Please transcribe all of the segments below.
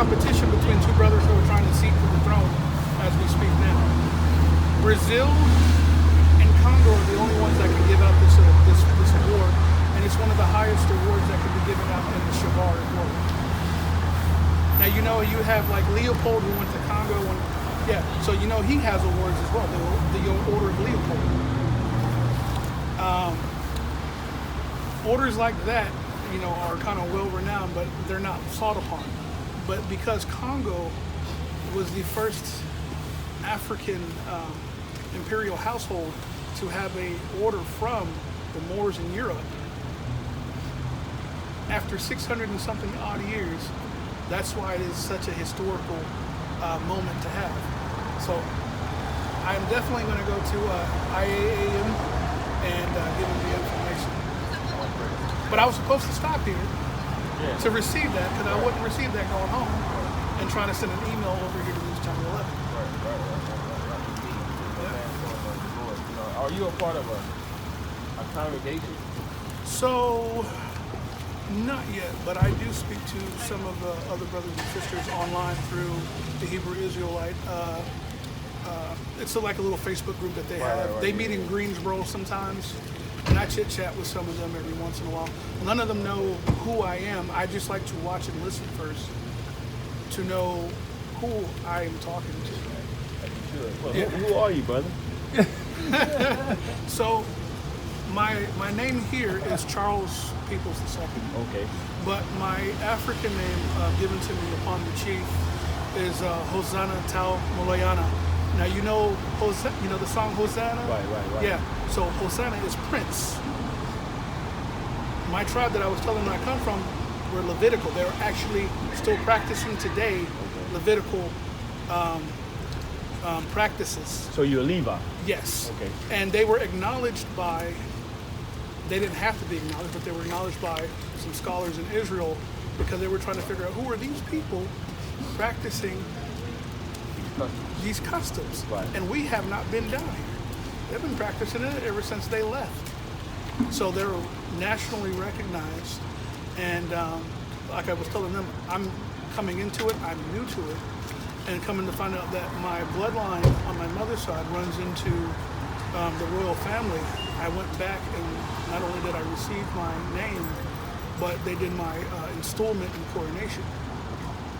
competition between two brothers who are trying to seek for the throne as we speak now. Brazil and Congo are the only ones that can give out this award, and it's one of the highest awards that can be given out in the Shavar as well. Now you know you have like Leopold who went to Congo, so you know he has awards as well, the Order of Leopold. Orders like that, you know, are kind of well renowned, but they're not sought upon. But because Congo was the first African imperial household to have a order from the Moors in Europe, after 600 and something odd years, that's why it is such a historical moment to have. So I'm definitely going to go to IAAM and give them the information. But I was supposed to stop here to receive that, because I wouldn't receive that going home and trying to send an email over here to News Channel 11. Right. Are you a part of a congregation? So, not yet, but I do speak to some of the other brothers and sisters online through the Hebrew Israelite. It's like a little Facebook group that they have. They meet in Greensboro sometimes, and I chit chat with some of them every once in a while. None of them know who I am. I just like to watch and listen first to know who I am talking to. Well, who are you, brother? So, my name here is Charles Peoples II. Okay. But my African name given to me upon the chief is Hosanna Tau Moloyana. Now you know the song Hosanna? Right. Yeah. So Hosanna is Prince. My tribe that I was telling them I come from were Levitical. They're actually still practicing today Levitical practices. So you're a Levi? Yes. Okay. And they were acknowledged by, they didn't have to be acknowledged, but they were acknowledged by some scholars in Israel because they were trying to figure out who are these people practicing these customs. Right. And we have not been down here. They've been practicing it ever since they left. So they're nationally recognized. And like I was telling them, I'm coming into it, I'm new to it, and coming to find out that my bloodline on my mother's side runs into the royal family. I went back and not only did I receive my name, but they did my installment in coronation.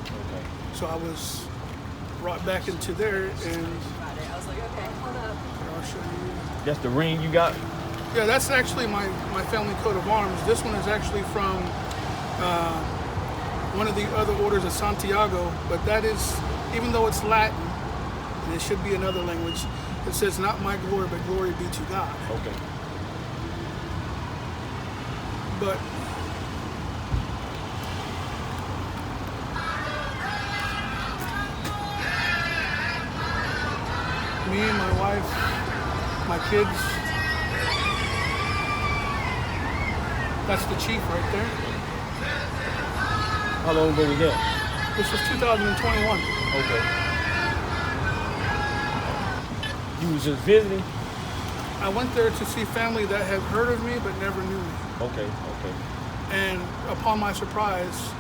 Okay. So I was brought back into there, and I was like, okay, hold up. I'll show you. That's the ring you got? Yeah, that's actually my family coat of arms. This one is actually from one of the other orders of Santiago, but that is, even though it's Latin, and it should be another language, it says, not my glory, but glory be to God. Okay. But me and my wife, my kids, that's the chief right there. How long ago was that? This was 2021. Okay. You was just visiting? I went there to see family that had heard of me but never knew me. Okay. And upon my surprise,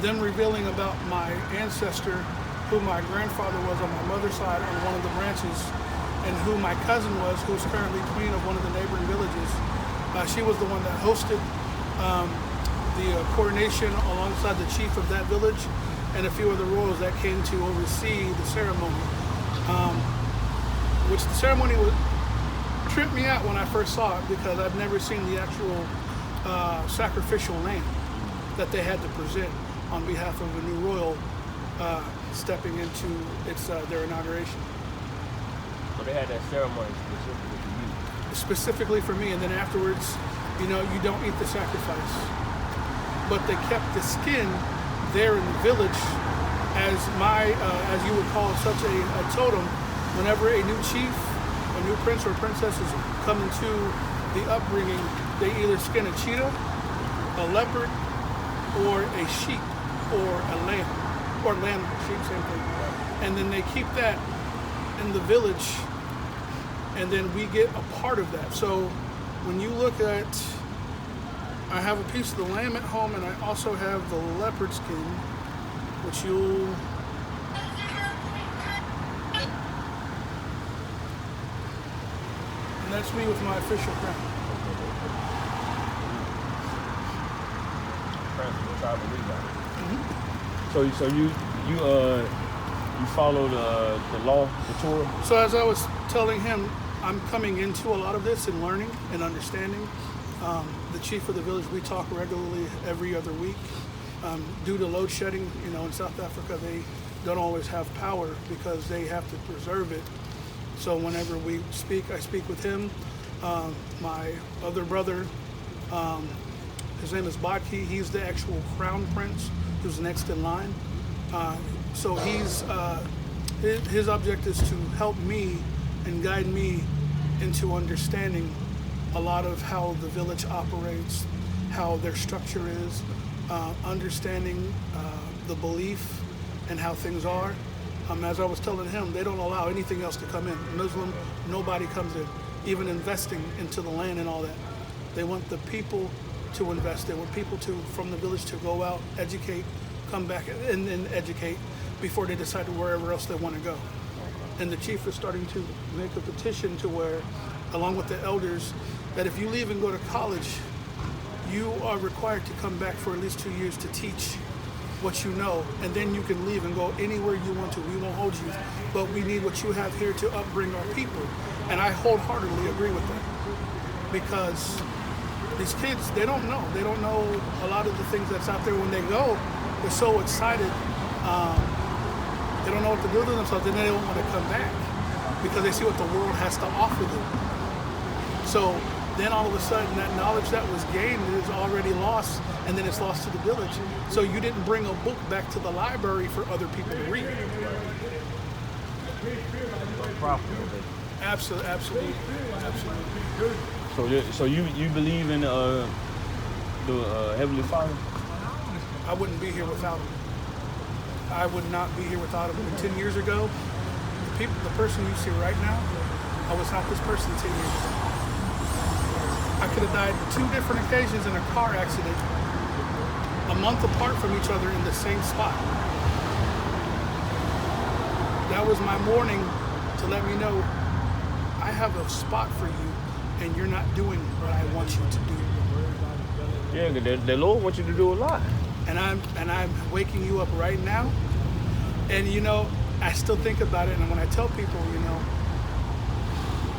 them revealing about my ancestor, who my grandfather was on my mother's side on one of the branches, and who my cousin was, who's currently queen of one of the neighboring villages. She was the one that hosted the coronation alongside the chief of that village and a few of the royals that came to oversee the ceremony. Which the ceremony would trip me out when I first saw it, because I've never seen the actual sacrificial lamb that they had to present on behalf of a new royal stepping into their inauguration. So they had that ceremony Specifically for me, and then afterwards, you don't eat the sacrifice. But they kept the skin there in the village as as you would call such a totem. Whenever a new chief, a new prince or princess is coming to the upbringing, they either skin a cheetah, a leopard, or a sheep, or a lamb, or lamb, sheep, same thing. And then they keep that in the village, and then we get a part of that. So when you look at, I have a piece of the lamb at home, and I also have the leopard skin, which you'll... And that's me with my official crown. So you follow the law, the Torah? So as I was telling him, I'm coming into a lot of this and learning and understanding. The chief of the village, we talk regularly every other week. Due to load shedding, in South Africa, they don't always have power because they have to preserve it. So whenever we speak, I speak with him. My other brother, his name is Bodki. He's the actual crown prince who's next in line. So his object is to help me and guide me into understanding a lot of how the village operates, how their structure is, understanding the belief and how things are. As I was telling him, they don't allow anything else to come in. Muslim, nobody comes in, even investing into the land and all that. They want the people to invest. They want people from the village to go out, educate, come back and educate before they decide to wherever else they want to go. And the chief is starting to make a petition to where, along with the elders, that if you leave and go to college, you are required to come back for at least 2 years to teach what you know, and then you can leave and go anywhere you want to. We won't hold you, but we need what you have here to upbring our people. And I wholeheartedly agree with that, because these kids, they don't know. They don't know a lot of the things that's out there. When they go, they're so excited. They don't know what to do to themselves, and then they don't want to come back because they see what the world has to offer them. So then all of a sudden, that knowledge that was gained is already lost, and then it's lost to the village. So you didn't bring a book back to the library for other people to read. Absolutely. So you believe in the Heavenly Father? I wouldn't be here without him. I would not be here without him. 10 years ago, the person you see right now, I was not this person 10 years ago. I could have died 2 different occasions in a car accident, a month apart from each other in the same spot. That was my warning to let me know, I have a spot for you, and you're not doing what I want you to do. Yeah, the Lord wants you to do a lot. And I'm waking you up right now. And I still think about it, and when I tell people,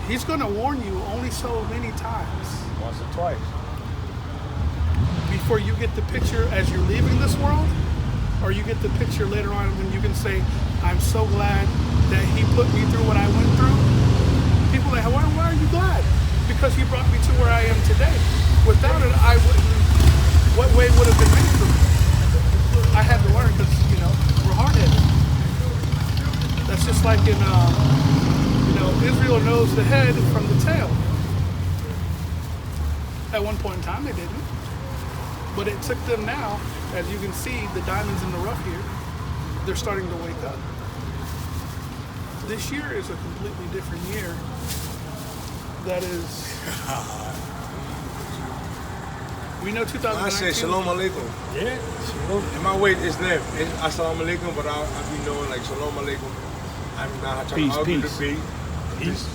he's gonna warn you only so many times. Once or twice. Before you get the picture as you're leaving this world, or you get the picture later on when you can say, I'm so glad that he put me through what I went through. People are like, why are you glad? Because he brought me to where I am today. Without it, I wouldn't, what way would have been made for me? I had to learn because, we're hard-headed. That's just like in, Israel knows the head from the tail. At one point in time, they didn't. But it took them now, as you can see, the diamonds in the rough here, they're starting to wake up. This year is a completely different year. That is... We know 2019. I say shalom alaikum. Yeah. And my weight is there. It's assalamu alaikum, but I be knowing like shalom alaikum. I'm not trying to argue the beat.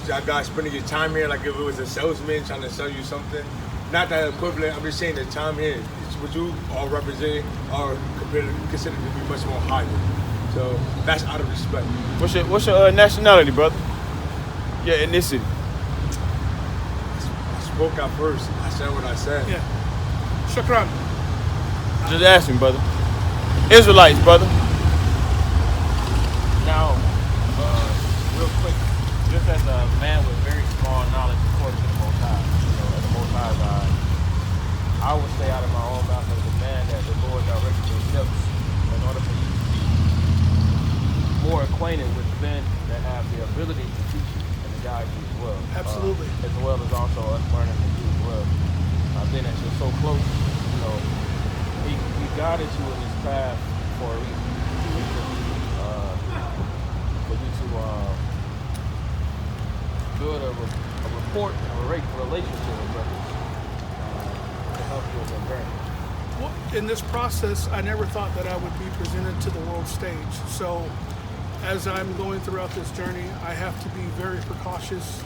Y'all guys spending your time here like if it was a salesman trying to sell you something. Not that equivalent. I'm just saying the time here is what you all represent are considered to be much more higher. So that's out of respect. What's your nationality, brother? Your ethnicity. I spoke out first. I said what I said. Yeah. Shukran. Just asking, brother. Israelites, brother. Now, real quick, just as a man with very small knowledge, according to the Most High, the Most High's eye, I would say out of my own mouth as a man that the Lord directed your steps in order for you to be more acquainted with men that have the ability to teach you and to guide you as well. Absolutely. As well as also us learning from you as well. Being that you're so close, he guided you in this path for a reason. For you to build a rapport and a relationship with brothers to help you with your journey. Well, in this process, I never thought that I would be presented to the world stage. So as I'm going throughout this journey, I have to be very precautious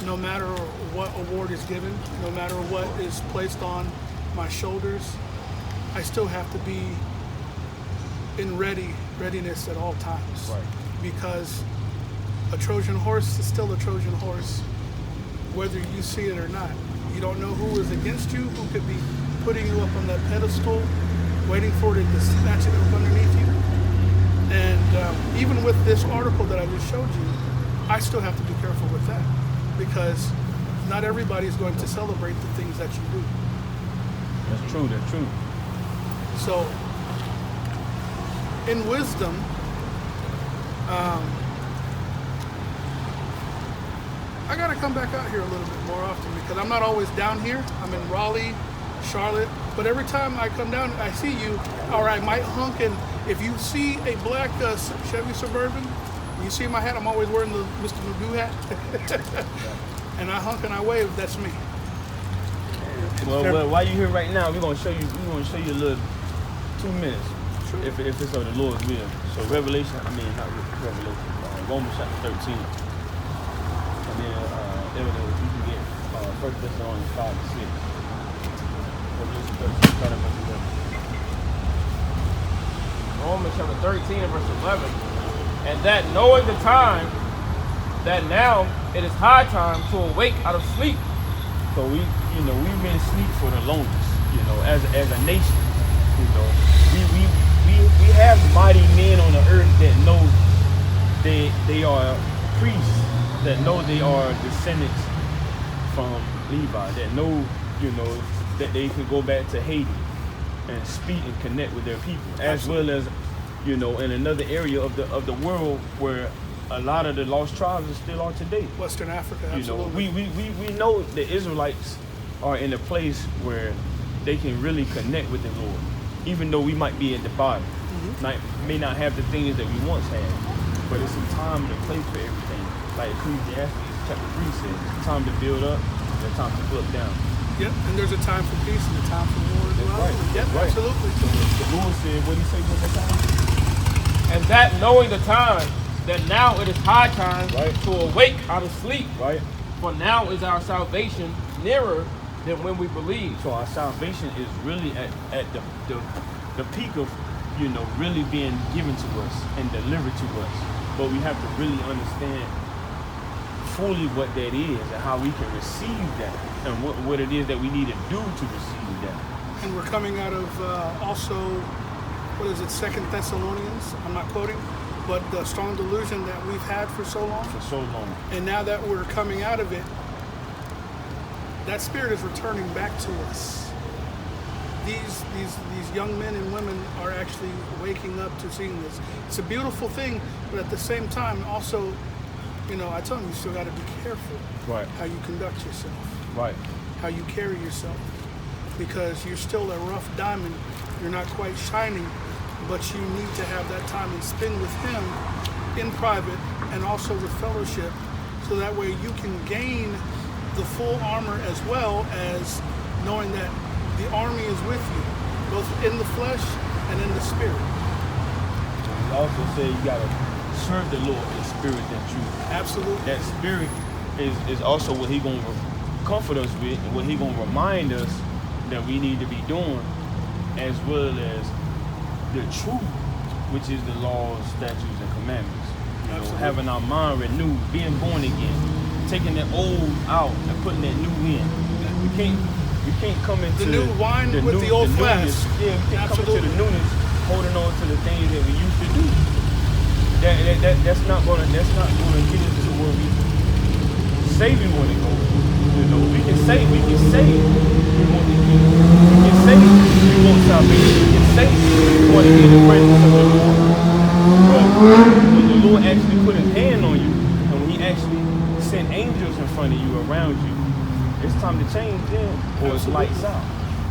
no matter what award is given, no matter what is placed on my shoulders. I still have to be in readiness at all times. Right. Because a Trojan horse is still a Trojan horse, whether you see it or not. You don't know who is against you, who could be putting you up on that pedestal, waiting for it to snatch it up underneath you. And even with this article that I just showed you, I still have to be careful with that, because not everybody is going to celebrate the things that you do. That's true. That's true. So, in wisdom, I gotta come back out here a little bit more often, because I'm not always down here. I'm in Raleigh, Charlotte, but every time I come down, I see you, or I might honk, and if you see a black Chevy Suburban, you see my hat, I'm always wearing the Mr. Magoo hat, and I honk and I wave, that's me. Well, while you're here right now, we're gonna show you a little 2 minutes, Sure. if it's of the Lord's will. So not Revelation, Romans chapter 13. And then you can get 1 Thessalonians 5 and 6. Revelation 13, start at verse 11. Romans chapter 13 and verse 11. And that knowing the time, that now it is high time to awake out of sleep. So we've been asleep for the longest, as a nation. We have mighty men on the earth that know they are priests, that know they are descendants from Levi, that know, that they can go back to Haiti and speak and connect with their people, as well as, in another area of the world where a lot of the lost tribes still are today. Western Africa, absolutely. We know the Israelites are in a place where they can really connect with the Lord, even though we might be at the bottom, may not have the things that we once had, but it's a time to play for everything. Like Ecclesiastes chapter 3 says, it's time to build up and a time to flip down. Yep, and there's a time for peace and a time for war as well. Right. Yep, Right. absolutely. So the Lord said, what did he say one more time? And that knowing the time, that now it is high time to awake out of sleep. Right. For now is our salvation nearer than when we believe. So our salvation is really at the peak of, really being given to us and delivered to us. But we have to really understand fully what that is and how we can receive that, and what it is that we need to do to receive that. And we're coming out of also, 2 Thessalonians, I'm not quoting, but the strong delusion that we've had for so long. And now that we're coming out of it, that spirit is returning back to us. These young men and women are actually waking up to seeing this. It's a beautiful thing, but at the same time, also, I tell them you still got to be careful how you conduct yourself, how you carry yourself, because you're still a rough diamond. You're not quite shining, but you need to have that time and spend with Him in private and also with fellowship, so that way you can gain the full armor, as well as knowing that the army is with you, both in the flesh and in the spirit. He also said you got to serve the Lord in spirit and truth. Absolutely. That spirit is also what He's going to comfort us with, and what He's going to remind us that we need to be doing, as well as the truth, which is the laws, statutes, and commandments. Having our mind renewed, being born again, taking that old out and putting that new in. We can't come into the new wine with the old flask. Yeah, we can't come into the newness, holding on to the things that we used to do. That's not gonna get us to where we say we want to go. We can say we want the kingdom. We can say we want salvation. We can say we want to be in the presence of the Lord. But when the Lord actually put His hand on you, and when He actually sent angels in front of you, around you, it's time to change then, or it's lights out.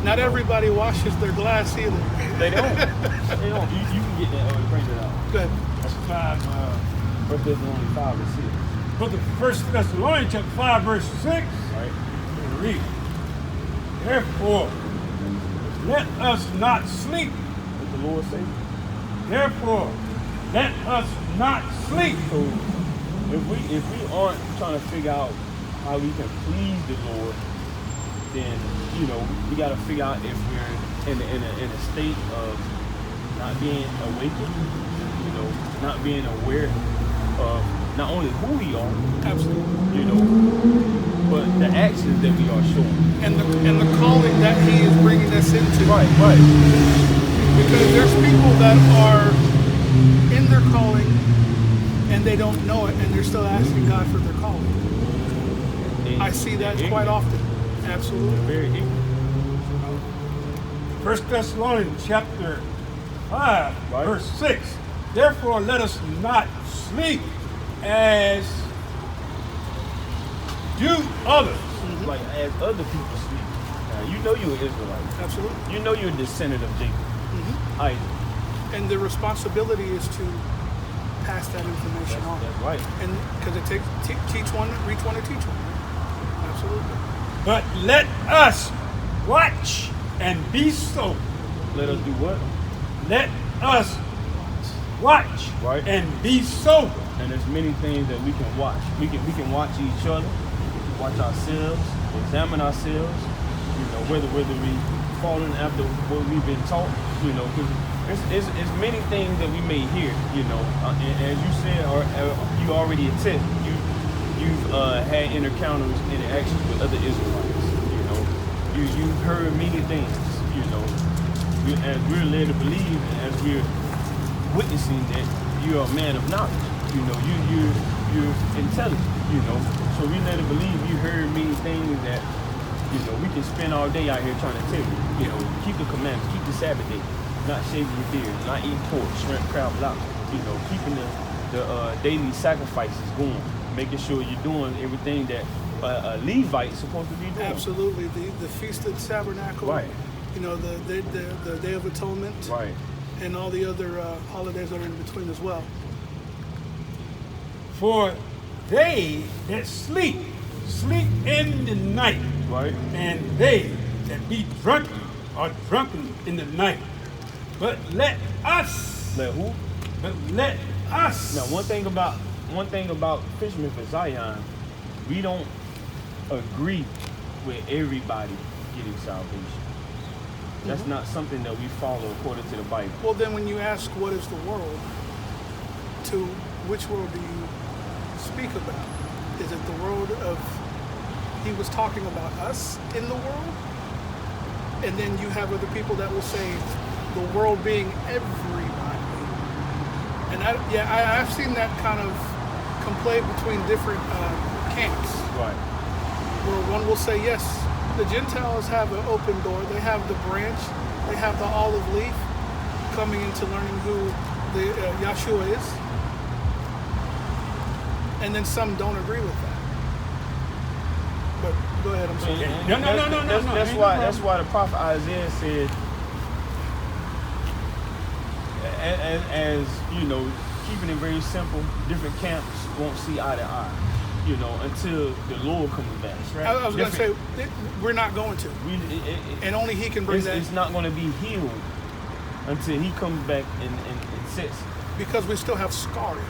Not everybody washes their glass either. They don't. You can get that, bring it out. Go ahead. That's 1 Thessalonians 5 and 6. But the 1 Thessalonians chapter 5 verse 6. Right. Read. Therefore, let us not sleep. What the Lord say? Therefore, let us not sleep. So if we aren't trying to figure out how we can please the Lord, then we got to figure out if we're in a state of not being awakened, not being aware of not only who we are, Absolutely. but the actions that we are showing, And the calling that He is bringing us into. Right. Because there's people that are in their calling and they don't know it, and they're still asking God for their calling. I see that quite often. Absolutely. Very ignorant. 1 Thessalonians chapter 5, Right. verse 6. Therefore, let us not sleep as do others. Like as other people sleep. Now, you're an Israelite. Absolutely. You're a descendant of Jacob. Isaac. And the responsibility is to pass that information on. That's right. And because it takes teach one, reach one, and teach one. Right? Absolutely. But let us watch and be sober. Let us do what? Let us watch Right. and be sober. And there's many things that we can watch. We can watch each other, watch ourselves, examine ourselves. Whether we falling after what we've been taught. Because it's many things that we may hear. And as you said, or you already attest, you've had interactions with other Israelites. You've heard many things. As we're led to believe, and as we're witnessing that you're a man of knowledge. You're intelligent. So we led to believe you heard many things that we can spend all day out here trying to tell you. Keep the commandments, keep the Sabbath day, not shaving your beard, not eating pork, shrimp, crab, lobster. Keeping the daily sacrifices going, making sure you're doing everything that a Levite's supposed to be doing. Absolutely. The Feast of Tabernacle. Right. The Day of Atonement. Right. And all the other holidays that are in between as well. For they that sleep in the night. Right. And they that be drunken are drunken in the night. But let us. Let who? But let us. Now, one thing about Fishermen for Zion, we don't agree with everybody getting salvation. That's not something that we follow according to the Bible. Well, then when you ask what is the world, to which world do you speak about? Is it the world of, he was talking about us in the world? And then you have other people that will say the world being everybody. And I've seen that kind of complaint between different camps. Right. Where one will say, yes, the Gentiles have an open door. They have the branch. They have the olive leaf coming into learning who the Yahshua is. And then some don't agree with that. But go ahead, I'm sorry. No. That's why the prophet Isaiah said, as keeping it very simple, different camps won't see eye to eye. Until the Lord comes back. Right. I was going to say, we're not going to. And only He can bring that. It's not going to be healed until He comes back and sits. Because we still have scarring.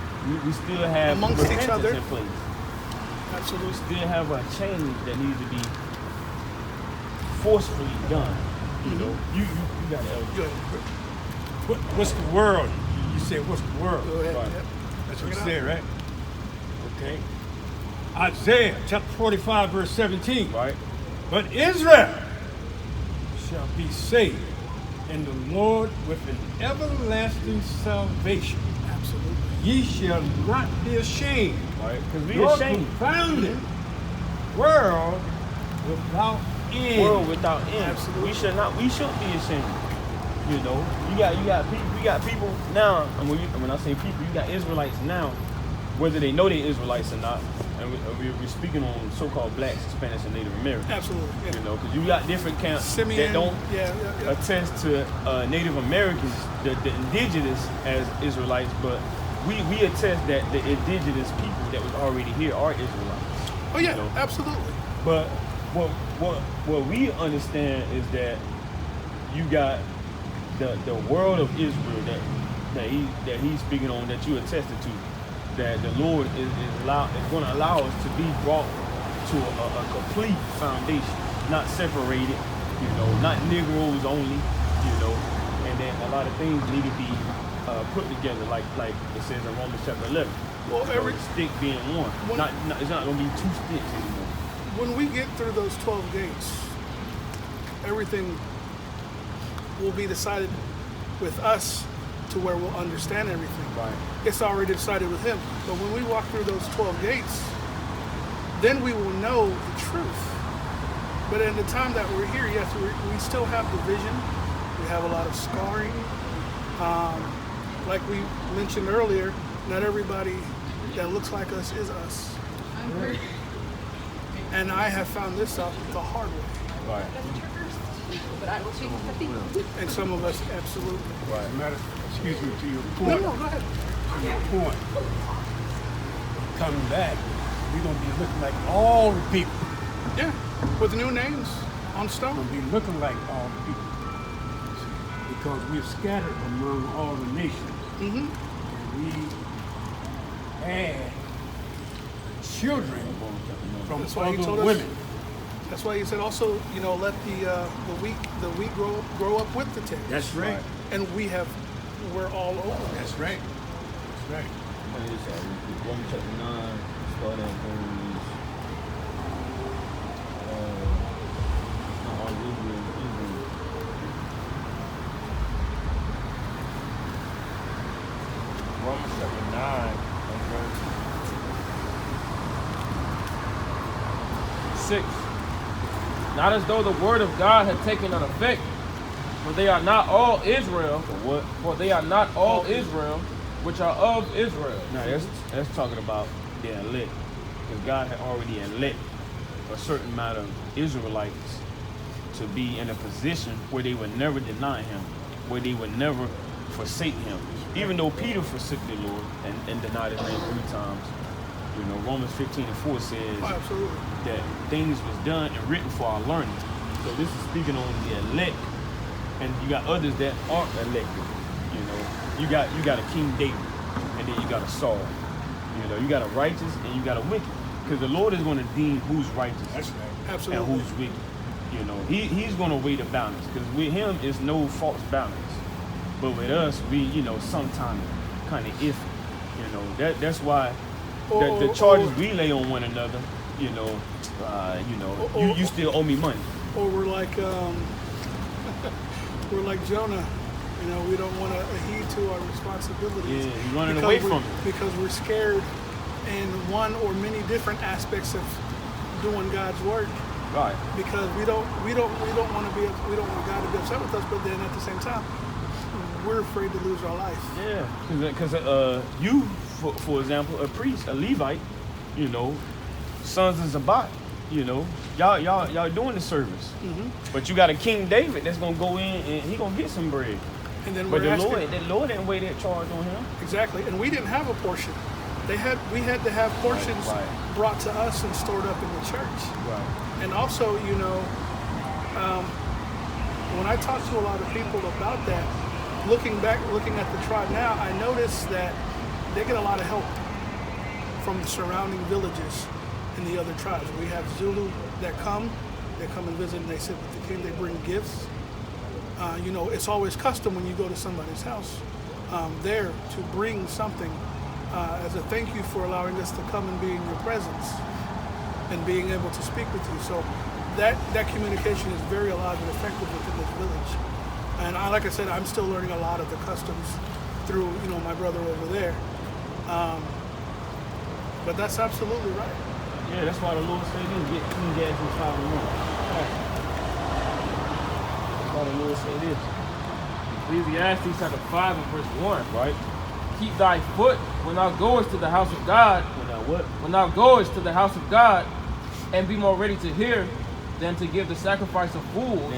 We still have amongst each other in place. Absolutely. We still have a change that needs to be forcefully done. You got to. Go ahead. What's the world? You said, what's the world? Go ahead. Right. Yep. That's what you said, right? Okay. Isaiah chapter 45, verse 17. Right. But Israel shall be saved, and the Lord with an everlasting salvation. Absolutely. Ye shall not be ashamed. Right. Because we Nor ashamed. confounded. World without end. World without end. Absolutely. We shouldn't be ashamed. You got people now. And when I say people, you got Israelites now, whether they know they're Israelites or not. And we're speaking on so-called blacks, Hispanics, and Native Americans. Absolutely. Yeah. Because you got different camps Simeon, that don't yeah. attest to Native Americans, the indigenous as Israelites, but we attest that the indigenous people that was already here are Israelites. Oh yeah, absolutely. But what we understand is that you got the world of Israel that he's speaking on, that you attested to, that the Lord is going to allow us to be brought to a complete foundation, not separated, not Negroes only, and then a lot of things need to be put together, like it says in Romans chapter 11. Well, every stick being one, it's not going to be two sticks anymore. When we get through those 12 gates, everything will be decided with us to where we'll understand everything. Right. It's already decided with him. But when we walk through those 12 gates, then we will know the truth. But in the time that we're here, yes, we still have division. We have a lot of scarring. Like we mentioned earlier, not everybody that looks like us is us. And I have found this out the hard way. Right. But I will change the thing. And some of us, absolutely. Right. Excuse me, to your point. No, go ahead. To your point. Coming back, we're going to be looking like all the people. Yeah, with new names on We're stone. going to be looking like all the people. Because we're scattered among all the nations. Mm-hmm. And we had children from That's why he told other us. women. That's why he said also, let the wheat grow up with the tares. That's right. And we're all over. That's right. That's right. Romans chapter 9, starting at verse. Romans chapter 9 and verse 6. Not as though the word of God had taken an effect, for they are not all Israel. For they are not all Israel, which are of Israel. Now that's talking about the elect, because God had already elect a certain amount of Israelites to be in a position where they would never deny him, where they would never forsake him. Even though Peter forsook the Lord and denied his name 3 times, Romans 15:4 says that things was done and written for our learning. So this is speaking on the elect, and you got others that aren't elected. You got a King David, and then you got a Saul. You got a righteous and you got a wicked, because the Lord is going to deem who's righteous. That's right. Absolutely. And who's wicked. He's going to weigh the balance, because with him is no false balance. But with us, we, sometimes kind of iffy. That's why the charges we lay on one another, you still owe me money. Or we're like Jonah. We don't want to heed to our responsibilities. Yeah, you're running away from it. Because we're scared in one or many different aspects of doing God's work. Right. Because we don't want God to be upset with us, but then at the same time, we're afraid to lose our life. Yeah, because you, for example, a priest, a Levite, sons of Zabbat, y'all doing the service. Mm-hmm. But you got a King David that's gonna go in and he gonna get some bread. And then but the Lord didn't weigh that charge on him. Exactly, and we didn't have a portion. We had to have portions brought to us and stored up in the church. Right. And also, when I talk to a lot of people about that, looking at the tribe now, I notice that they get a lot of help from the surrounding villages and the other tribes. We have Zulu that come and visit, and they sit with the king. They bring gifts. It's always custom when you go to somebody's house there to bring something as a thank you for allowing us to come and be in your presence and being able to speak with you. So that communication is very alive and effective within this village. And like I said, I'm still learning a lot of the customs through my brother over there. But that's absolutely right. Yeah, that's why the Lord said this, get King Gas and 5 and 1. That's why the Lord said this. Ecclesiastes chapter 5 and verse 1. Right? Keep thy foot when thou goest to the house of God. When thou goest to the house of God, and be more ready to hear than to give the sacrifice of fools.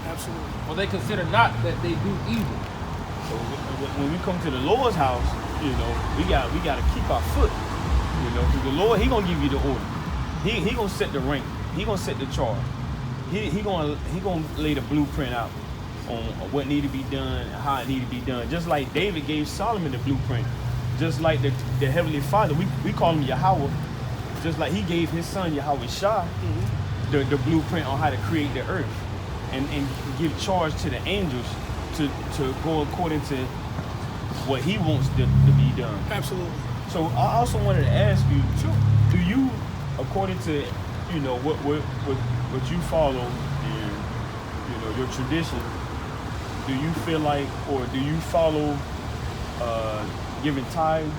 Absolutely. For they consider not that they do evil. So when we come to the Lord's house, we got to keep our foot. Because the Lord, he gonna give you the order. He gonna set the rank. He gonna set the charge. he gonna lay the blueprint out on what need to be done, how it need to be done. Just like David gave Solomon the blueprint, just like the Heavenly Father, we call him Yahweh, just like he gave his son Yahweh Shah the blueprint on how to create the earth and give charge to the angels to go according to what he wants to be done. Absolutely. So I also wanted to ask you, Sure. do you, according to what you follow and your tradition, do you feel like, or do you follow giving tithe?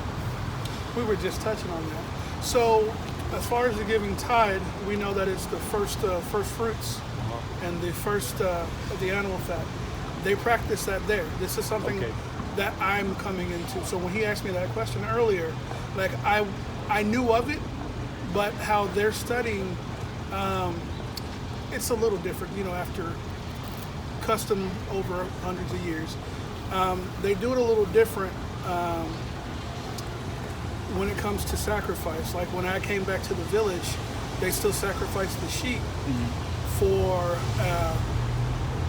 We were just touching on that. So, as far as the giving tithe, we know that it's the first fruits and the first of the animal fat. They practice that there. This is something that I'm coming into. So when he asked me that question earlier, like I knew of it, but how they're studying, it's a little different. After custom over hundreds of years, they do it a little different. When it comes to sacrifice, like when I came back to the village, they still sacrifice the sheep for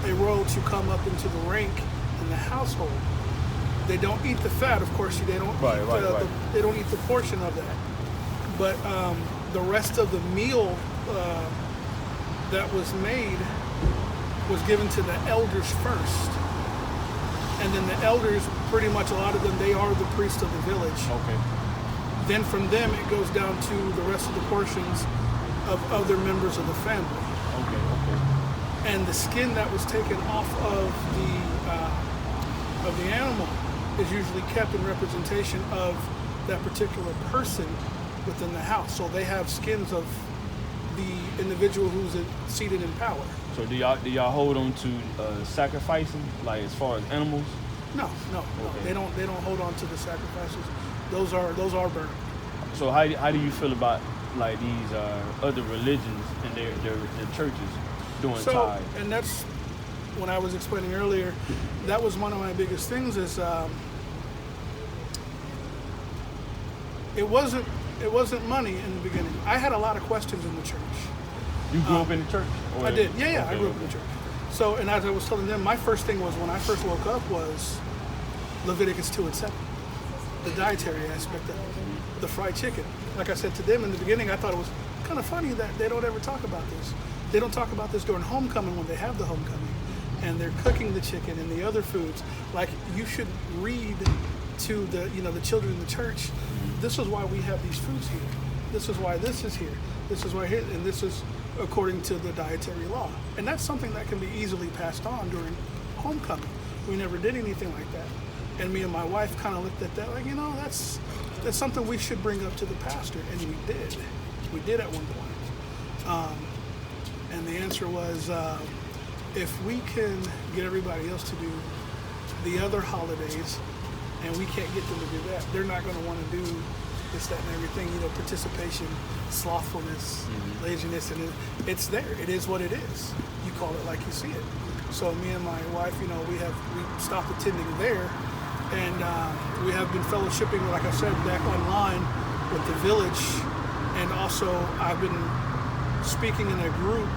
a royal to come up into the rank in the household. They don't eat the fat, of course. They don't they don't eat the portion of that. But the rest of the meal that was made was given to the elders first. And then the elders, pretty much a lot of them, they are the priests of the village. Okay. Then from them, it goes down to the rest of the portions of other members of the family. Okay. And the skin that was taken off of the animal is usually kept in representation of that particular person within the house. So they have skins of the individual who's seated in power. So do y'all hold on to sacrificing, like as far as animals? No. Okay. They don't hold on to the sacrifices. Those are burned. So how do you feel about like these other religions and their churches doing tithe? And that's when I was explaining earlier. That was one of my biggest things. Is it wasn't money in the beginning. I had a lot of questions in the church. You grew up in the church? I did. Yeah. I grew up in the church. So, and as I was telling them, my first thing was when I first woke up was Leviticus 2:7. The dietary aspect of it. The fried chicken. Like I said to them in the beginning, I thought it was kind of funny that they don't ever talk about this. They don't talk about this during homecoming when they have the homecoming. And they're cooking the chicken and the other foods. Like, you should read to the children in the church, this is why we have these foods here. This is why this is here. This is why here, and this is according to the dietary law. And that's something that can be easily passed on during homecoming. We never did anything like that. And me and my wife kind of looked at that like, that's something we should bring up to the pastor. And we did. We did at one point. And the answer was, if we can get everybody else to do the other holidays and we can't get them to do that, they're not going to want to do this, that, and everything, participation, slothfulness, laziness, and it's there. It is what it is. You call it like you see it. So me and my wife, we stopped attending there, and we have been fellowshipping, like I said, back online with the village, and also I've been speaking in a group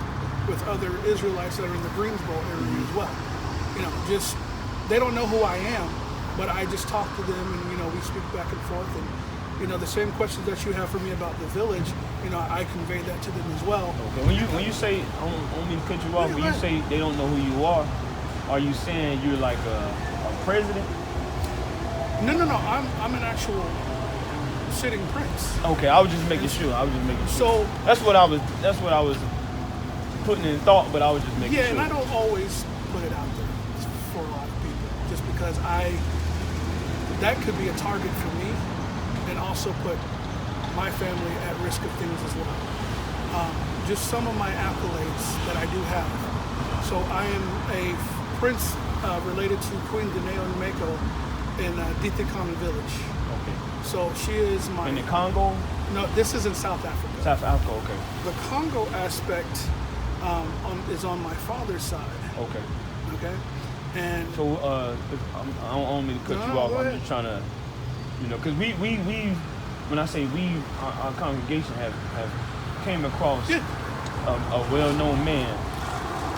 with other Israelites that are in the Greensboro area as well. Just they don't know who I am, but I just talk to them, and we speak back and forth, and the same questions that you have for me about the village, I convey that to them as well. Okay. When you say, I don't mean to cut you off, when you say they don't know who you are you saying you're like a president? No. I'm an actual sitting prince. Okay, I was just making sure. So that's what I was putting in thought, but I was just making sure. Yeah, and I don't always put it out there for a lot of people, just because that could be a target for me, and also put my family at risk of things as well. Just some of my accolades that I do have. So I am a prince related to Queen Deneo Mako in Dithikon village. Okay. So she is my... In the Congo? No, this is in South Africa. South Africa, okay. The Congo aspect is on my father's side. Okay. Okay? And so I don't mean to cut you off. I'm just trying to, because we when I say we, our congregation have came across a well-known man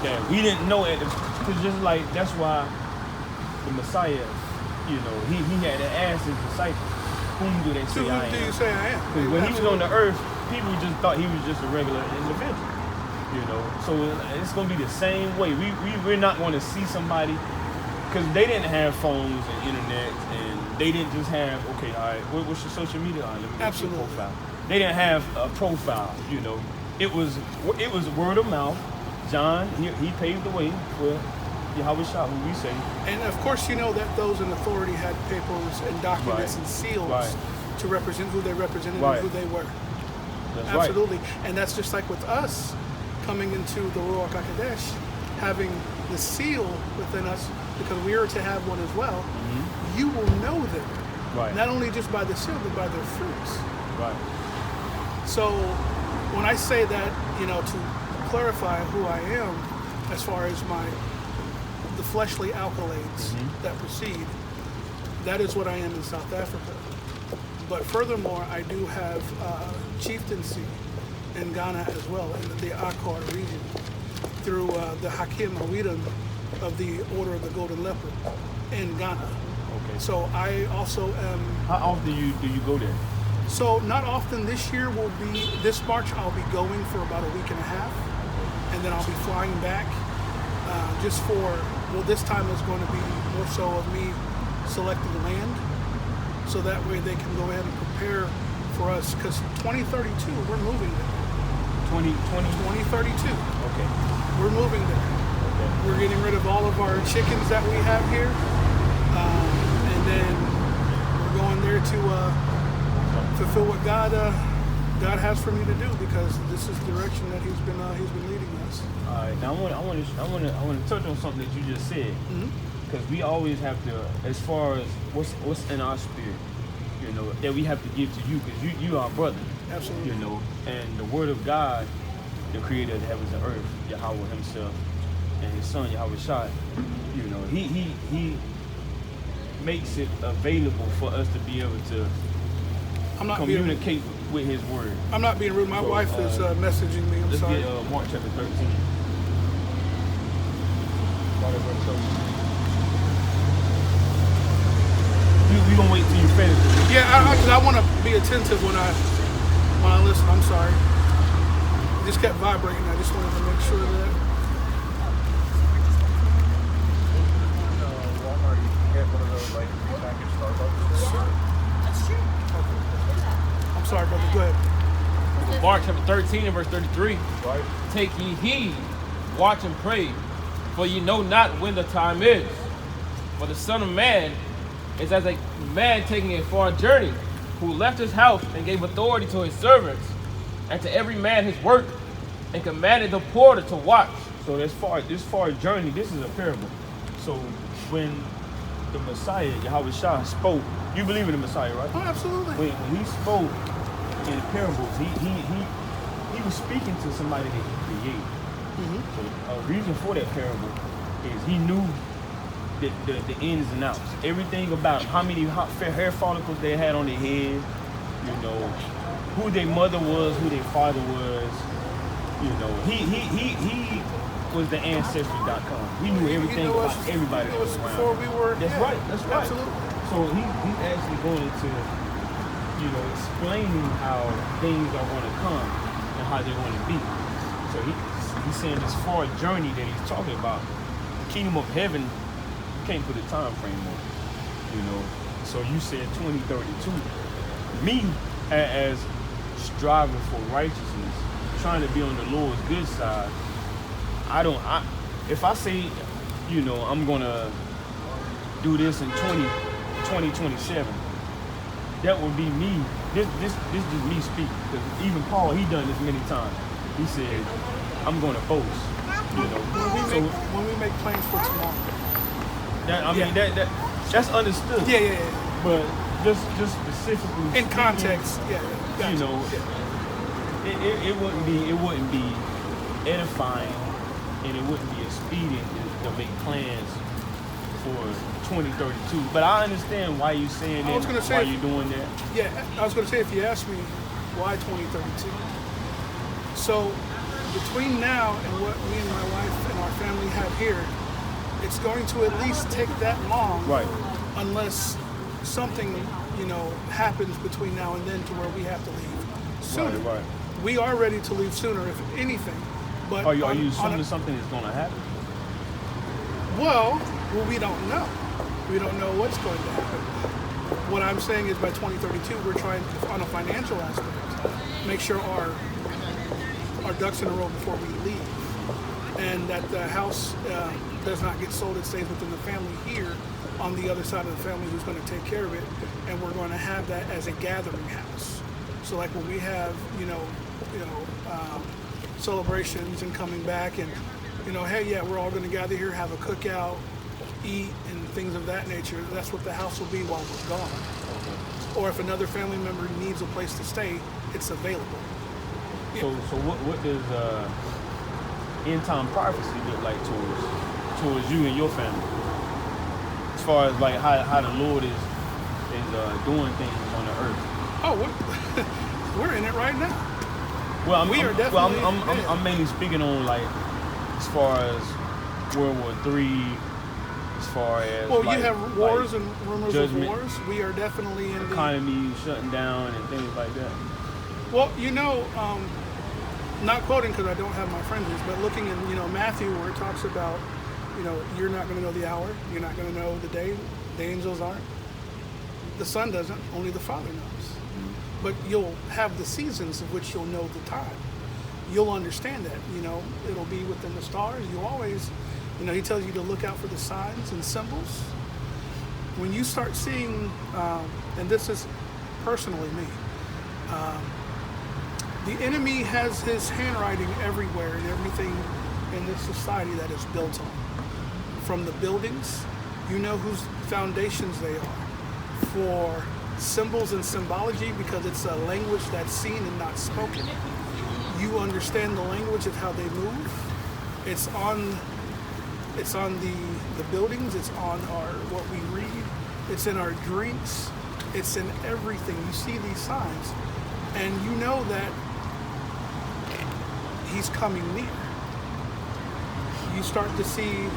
that we didn't know at the, cause just like that's why the Messiah, you know, he had to ask his disciples, whom do they say Who I do you am? say I am? Because when he was on the earth, people just thought he was just a regular individual, you know. So it's gonna be the same way. We're not going to see somebody, because they didn't have phones and internet, and they didn't just have, okay, all right, what's your social media? All right, let me get your profile. They didn't have a profile, you know. It was word of mouth. John, he paved the way for Yahweh Shah, who we say. And of course, you know that those in authority had papers and documents and seals to represent who they represented and who they were. That's Absolutely. right. And that's just like with us coming into the Ruach HaKodesh, having the seal within us, because we are to have one as well. Mm-hmm. You will know them. Right. Not only just by the seal, but by their fruits. Right. So when I say that, you know, to clarify who I am as far as the fleshly accolades that precede, that is what I am in South Africa. But furthermore, I do have chieftaincy in Ghana as well, in the Akkad region, through the Hakim Awidan of the Order of the Golden Leopard in Ghana. Okay. So I also am... How often do you go there? So not often. This year will be, this March I'll be going for about a week and a half, and then I'll be flying back just for, well, this time is going to be more so of me selecting land, so that way they can go ahead and prepare for us, because 2032, we're moving there. 2032. Okay. We're moving there. Okay. We're getting rid of all of our chickens that we have here, and then we're going there to fulfill what God has for me to do, because this is the direction that He's been leading us. All right. Now I want to touch on something that you just said, because we always have to, as far as what's in our spirit, you know, that we have to give to you, because you are our brother. Absolutely. You know, and the Word of God, the Creator of the heavens and earth, Yahweh Himself, and His Son Yahweh Shai, you know, He makes it available for us to be able to communicate with His Word. I'm not being rude. My wife is messaging me. I'm sorry. Let's get Mark chapter 13. We gonna wait till you finish. Yeah, because I want to be attentive when I listen. I'm sorry. It just kept vibrating. I just wanted to make sure that. Walmart, you can get one of those like packaged Starbucks. Sure. That's true. I'm sorry, brother. Go ahead. Mark chapter 13 and verse 33. Right. Take ye heed, watch and pray, for ye know not when the time is. For the Son of Man is as a man taking a far journey, who left his house and gave authority to his servants, and to every man his work, and commanded the porter to watch. So this far journey, this is a parable. So when the Messiah, Yahweh Shah, spoke, you believe in the Messiah, right? Oh, absolutely. When he spoke in parables, he was speaking to somebody that he created. So a reason for that parable is he knew the ins and outs, everything about them, how many hair follicles they had on their head, you know, who their mother was, who their father was, you know. He was the ancestry.com. He knew everything about everybody that was around. Before we were. That's right. That's right. Absolutely. So he's actually going into, you know, explaining how things are going to come and how they're going to be. So he's saying this far journey that he's talking about, the kingdom of heaven, you can't put a time frame on it, you know. So you said 2032. Me, as striving for righteousness, trying to be on the Lord's good side, if I say, you know, I'm gonna do this in 2027, that would be me. This is just me speaking. Because even Paul, he done this many times. He said, I'm gonna boast. You know. When we make plans for tomorrow. That's understood. Yeah. But just specifically In context, gotcha. You know, it wouldn't be edifying, and it wouldn't be expedient to make plans for 2032. But I understand why you're saying that, why you're doing that. Yeah, I was going to say, if you ask me why 2032, so between now and what me and my wife and our family have here, it's going to at least take that long, Right. unless something, happens between now and then to where we have to leave sooner. Right. We are ready to leave sooner, if anything. But Are you assuming something is going to happen? Well, we don't know. We don't know what's going to happen. What I'm saying is by 2032, we're trying, on a financial aspect, make sure our ducks in a row before we leave. And that the house does not get sold. It stays within the family here on the other side of the family who's going to take care of it. And we're going to have that as a gathering house. So like when we have, celebrations and coming back and, hey, yeah, we're all going to gather here, have a cookout, eat, and things of that nature. That's what the house will be while we're gone. Or if another family member needs a place to stay, it's available. Yeah. So what does end time prophecy look like towards you and your family? As far as like how the Lord is doing things on the earth. Oh, we're in it right now. Well, I'm mainly speaking on like as far as World War III, as far as you have wars and rumors judgment, of wars. We are definitely in the economy shutting down and things like that. Well, not quoting because I don't have my fringes, but looking in Matthew where it talks about you're not going to know the hour, you're not going to know the day, the angels aren't, the Son doesn't, only the Father knows. But you'll have the seasons of which you'll know the time. You'll understand that, it'll be within the stars. You always, he tells you to look out for the signs and symbols. When you start seeing, and this is personally me, the enemy has his handwriting everywhere and everything in this society that is built on. From the buildings, whose foundations they are. For symbols and symbology, because it's a language that's seen and not spoken. You understand the language of how they move. It's on the buildings, it's on what we read, it's in our drinks, it's in everything. You see these signs, and you know that he's coming near. You start to see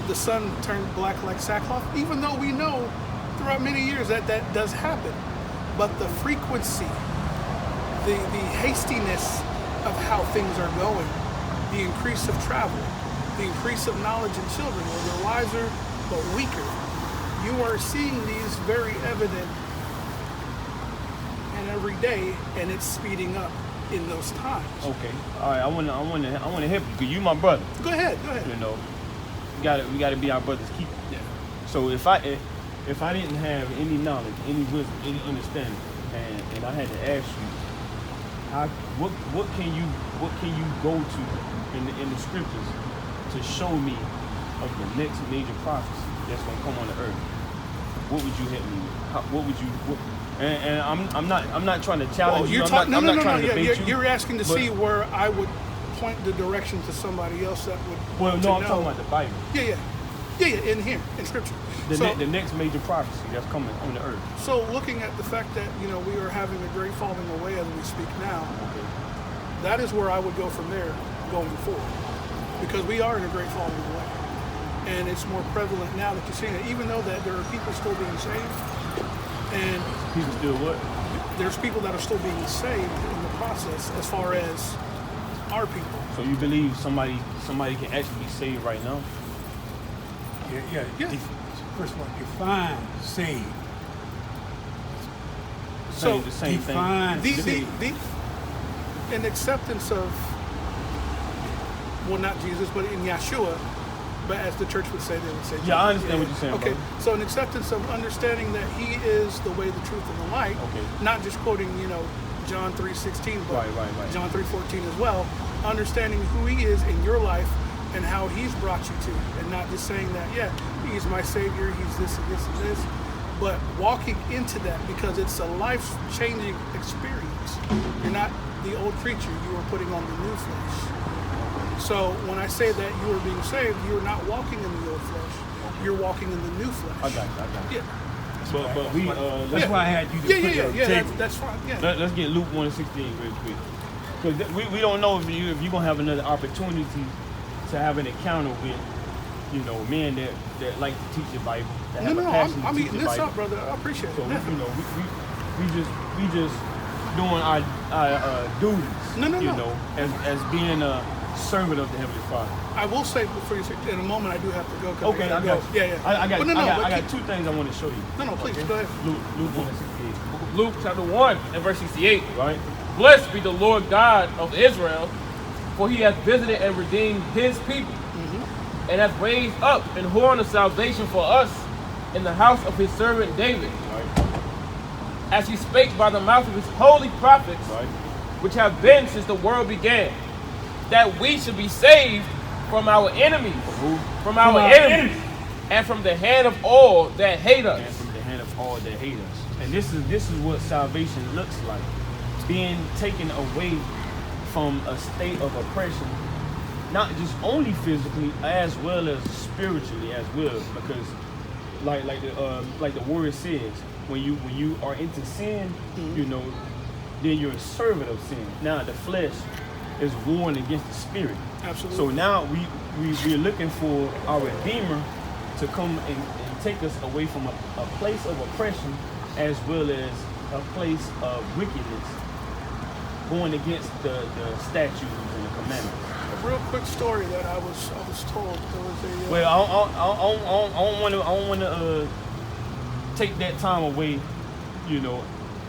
the sun turn black like sackcloth, even though we know throughout many years that does happen. But the frequency, the hastiness of how things are going, the increase of travel, the increase of knowledge in children, where they're wiser but weaker, you are seeing these very evident and every day, and it's speeding up in those times. Okay, all right. I want to help you because you my brother. Go ahead. We gotta be our brother's keeper. Yeah. So if I didn't have any knowledge, any wisdom, any understanding, and I had to ask you, what can you go to in the scriptures to show me of the next major prophecy that's gonna come on the earth? What would you help me with? And I'm not trying to challenge you. I'm not trying to debate you. You're asking to see where I would point the direction to somebody else that would. Well, no, I'm talking about the Bible. Yeah, in here, in Scripture. The next major prophecy that's coming on the earth. So looking at the fact that, we are having a great falling away as we speak now, that is where I would go from there going forward. Because we are in a great falling away. And it's more prevalent now that you're seeing it, even though that there are people still being saved. And people still what? There's people that are still being saved in the process as far as our people. So you believe somebody can actually be saved right now? Yeah. First of all, define saved. So the same define thing. An acceptance of, well, not Jesus, but in Yeshua, but as the church would say, they would say Jesus. Yeah, I understand what you're saying. Okay, brother. so an acceptance of understanding that he is the way, the truth, and the light. Okay. Not just quoting, John 3:16, but right. John 3:14 as well. Understanding who he is in your life and how he's brought you to, and not just saying that, yeah, he's my savior, he's this and this and this, but walking into that because it's a life-changing experience. You're not the old creature, you are putting on the new flesh. So when I say that you are being saved, you're not walking in the old flesh, you're walking in the new flesh. I got you. Yeah. But we that's why I had you to put Yeah, table. that's fine. Yeah. Let's get Luke 1:16 real quick. Because we don't know if you're gonna have another opportunity to have an encounter with, you know, men that like to teach the Bible, that have a passion to I'm teach eating the this Bible. up, brother. I appreciate So it. you know, we just doing our duties. No. You know, as being a servant of the Heavenly Father. I will say before you say, in a moment I do have to go. 'Cause Okay, I gotta got go. you. Yeah. I got, But no, I but got keep- two things I want to show you. No, please, go ahead. Luke 1:68. Luke chapter 1 and verse 68. Right? Blessed be the Lord God of Israel, for he hath visited and redeemed his people, and hath raised up an horn of salvation for us in the house of his servant David, Right? as he spake by the mouth of his holy prophets, Right? which have been since the world began, that we should be saved from our enemies, from our enemies, and from the hand of all that hate us. And from the hand of all that hate us. And this is what salvation looks like. Being taken away from a state of oppression, not just only physically as well as spiritually as well. Because like the word says, when you are into sin, you know, then you're a servant of sin. Now the flesh is warned against the spirit. Absolutely. So now we're looking for our Redeemer to come and take us away from a place of oppression as well as a place of wickedness, going against the statutes and the commandments. A real quick story that I was told. There was a Well, I don't want to take that time away. You know,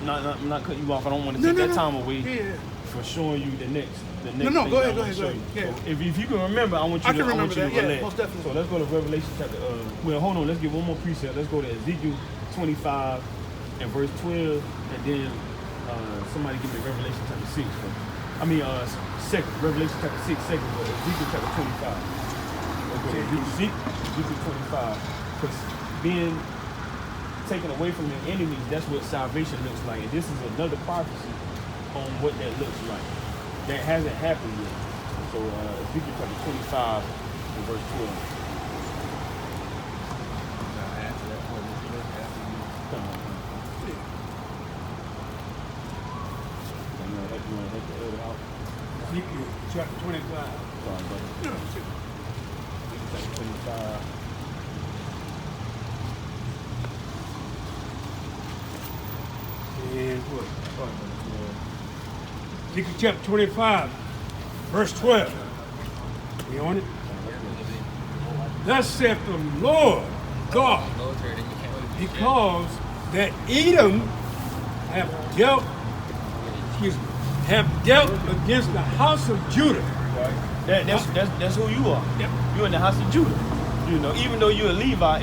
not cut you off. I don't want to take that time away for showing you the next. No, thing go I ahead, wanna go show ahead. you. Yeah. So if you can remember, I want you to remember that. Yeah, relate. most definitely. So let's go to Revelation chapter. Well, hold on. Let's get one more precept. Let's go to Ezekiel 25 and verse 12, and then somebody give me Revelation chapter 6. Second Revelation chapter 6, second, but Ezekiel chapter 25. Let's go to Ezekiel 25, because being taken away from the enemies, that's what salvation looks like, and this is another prophecy on what that looks like. That hasn't happened yet. So Ezekiel chapter 25 and verse 12. Come on. You want to help the elder out? Ezekiel chapter 25. Sorry, brother. Ezekiel chapter 25. And what? Ezekiel chapter 25, verse 12. We on it? Thus saith the Lord God, because that Edom have dealt against the house of Judah. Right. That's who you are. Yep. You're in the house of Judah. You know, even though you're a Levi,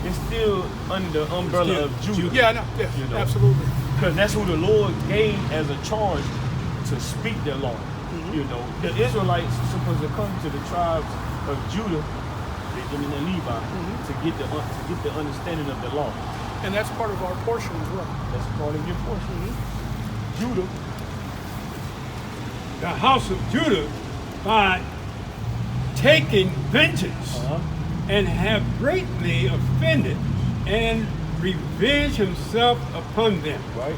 it's still under the umbrella of Judah. Yeah, I know. Yeah, You know. absolutely. Because that's who the Lord gave as a charge to speak their law. You know, the Israelites supposed to come to the tribes of Judah, Benjamin and Levi, to get the understanding of the law. And that's part of our portion as well. That's part of your portion. Judah, The house of Judah, by taking vengeance and have greatly offended and revenge himself upon them. right?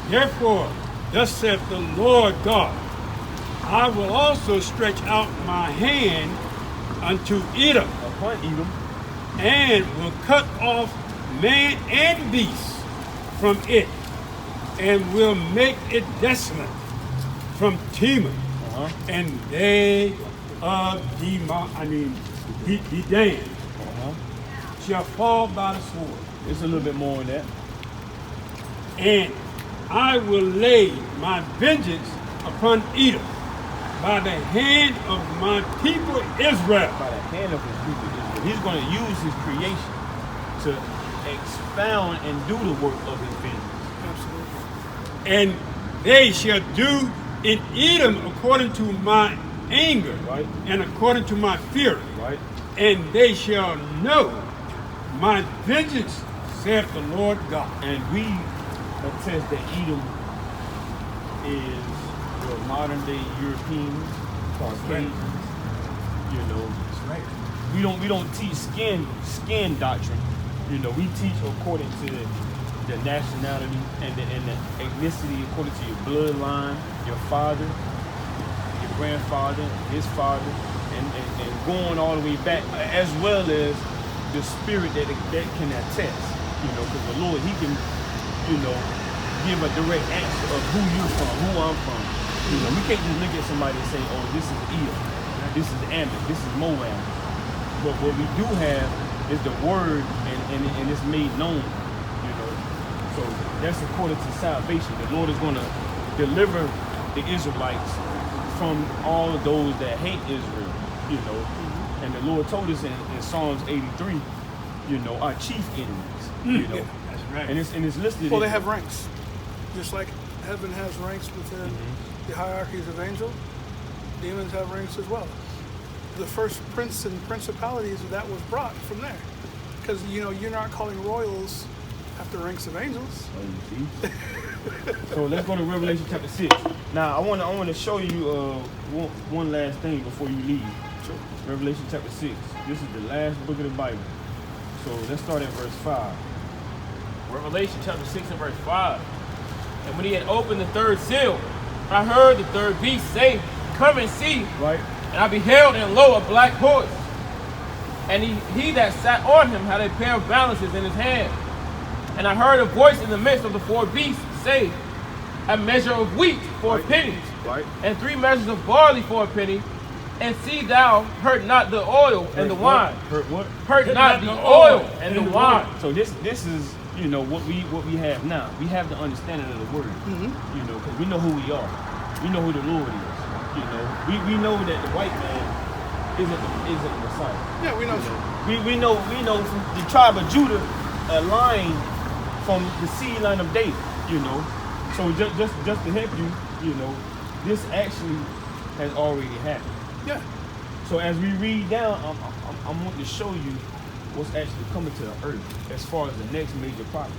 Therefore, thus saith the Lord God, I will also stretch out my hand unto Edom, Upon Edom, and will cut off man and beast from it, and will make it desolate from Teman, and they of Dedan shall fall by the sword. it's a little bit more on that. And I will lay my vengeance upon Edom by the hand of my people Israel. By the hand of his people Israel. He's going to use his creation to expound and do the work of his vengeance. Absolutely. And they shall do in Edom according to my anger, Right. and according to my fury. Right? And they shall know my vengeance, saith the Lord God. And we attest that Edom is your modern day Europeans, Caucasians. You know, That's right. we don't teach skin doctrine. You know, we teach according to the nationality and the ethnicity according to your bloodline, your father, your grandfather, his father, and going all the way back, as well as the spirit that can attest, because the Lord, he can, give a direct answer of who you're from, who I'm from. We can't just look at somebody and say, oh, this is Edom, this is Ammon, this is Moab. But what we do have is the word, and it's made known, So that's according to salvation. The Lord is going to deliver the Israelites from all of those that hate Israel, And the Lord told us in Psalms 83, our chief enemies, That's right. And it's listed. Well, they have ranks. Just like heaven has ranks within the hierarchies of angels, demons have ranks as well. The first prince and principalities that was brought from there. Because, you're not calling royals after ranks of angels. Oh, you see? So let's go to Revelation chapter 6. Now, I want to show you one last thing before you leave. Sure. Revelation chapter 6. This is the last book of the Bible. So let's start at verse 5. Revelation chapter 6 and verse 5. And when he had opened the third seal, I heard the third beast say, come and see. Right. And I beheld, and lo, a black horse. And he that sat on him had a pair of balances in his hand. And I heard a voice in the midst of the four beasts say, a measure of wheat for a penny, and 3 measures of barley for a penny. And see thou hurt not the oil and the wine. Hurt what? Hurt not the oil and the wine. So this is what we have now. We have the understanding of the word. Because we know who we are. We know who the Lord is. We know that the white man isn't the Messiah. Yeah, we know. We know from the tribe of Judah, a line from the seed line of David. So just to help you, this actually has already happened. Yeah. So as we read down, I'm wanting to show you what's actually coming to the earth as far as the next major prophecy.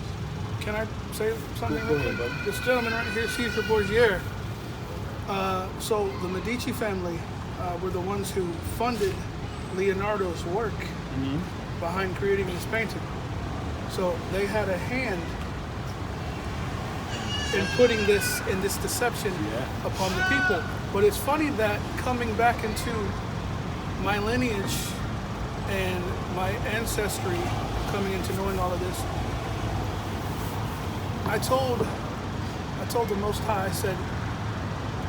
Can I say something? Go ahead, brother. This gentleman right here, Caesar Borgia. So the Medici family were the ones who funded Leonardo's work behind creating this painting. So they had a hand in putting this deception upon the people. But it's funny that coming back into my lineage and my ancestry, coming into knowing all of this, I told the Most High, I said,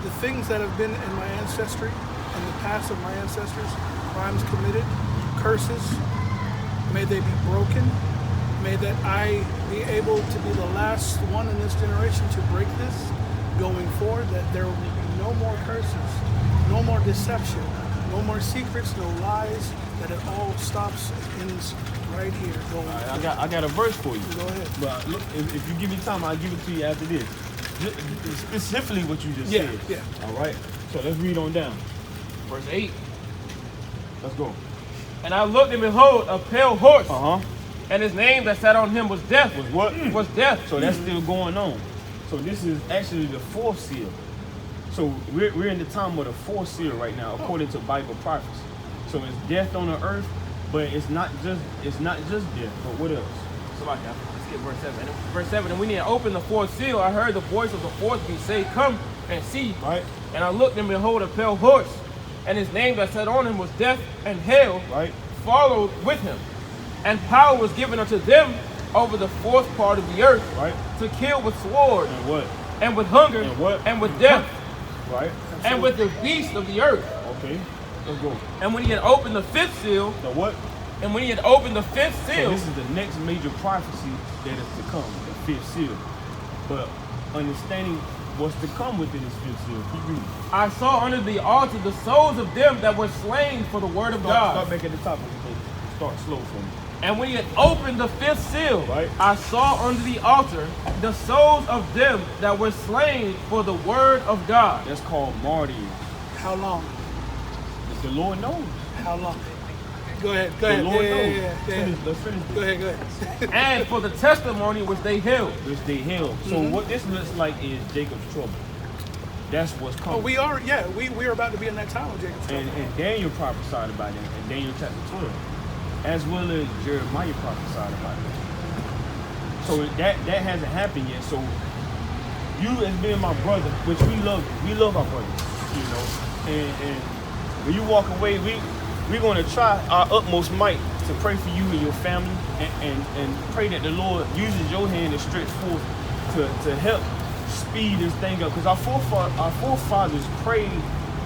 the things that have been in my ancestry and the past of my ancestors, crimes committed, curses, may they be broken. May that I be able to be the last one in this generation to break this going forward, that there will be no more curses, no more deception, no more secrets, no lies, that it all stops and ends right here. I got a verse for you. Go ahead. But look, if you give me time, I'll give it to you after this. Specifically what you just said. Yeah. All right. So let's read on down. Verse 8. Let's go. And I looked, and behold, a pale horse. And his name that sat on him was Death. Was what? Was Death. So that's still going on. So this is actually the fourth seal. So we're in the time of the fourth seal right now, according to Bible prophecy. So it's death on the earth, but it's not just death. But what else? So let's get verse 7. Verse 7, and when he had opened the fourth seal, I heard the voice of the fourth beast say, come and see. Right. And I looked, and behold, a pale horse, and his name that sat on him was Death, and hell followed with him. And power was given unto them over the fourth part of the earth, to kill with sword, and what? And with hunger, and what? And with death, And with the beasts of the earth. Okay, let's go. And when he had opened the fifth seal, the what? And when he had opened the fifth seal, so this is the next major prophecy that is to come, the fifth seal. But understanding what's to come within this fifth seal, keep reading. I saw under the altar the souls of them that were slain for the word of God. Start back at the top of the thing. Start slow for me. And when he had opened the fifth seal, I saw under the altar the souls of them that were slain for the word of God. That's called martyrs. How long? The Lord knows. How long? Go ahead. The Lord knows. Yeah. Let's finish this. Go ahead. And for the testimony which they held. So what this looks like is Jacob's trouble. That's what's coming. Oh, we are about to be in that time of Jacob's trouble. And Daniel prophesied about it in Daniel chapter 12. As well as Jeremiah prophesied about it. So that hasn't happened yet. So you as being my brother, which we love our brothers, you know. And when you walk away, we're gonna try our utmost might to pray for you and your family, and pray that the Lord uses your hand to stretch forth to help speed this thing up. Because our forefathers prayed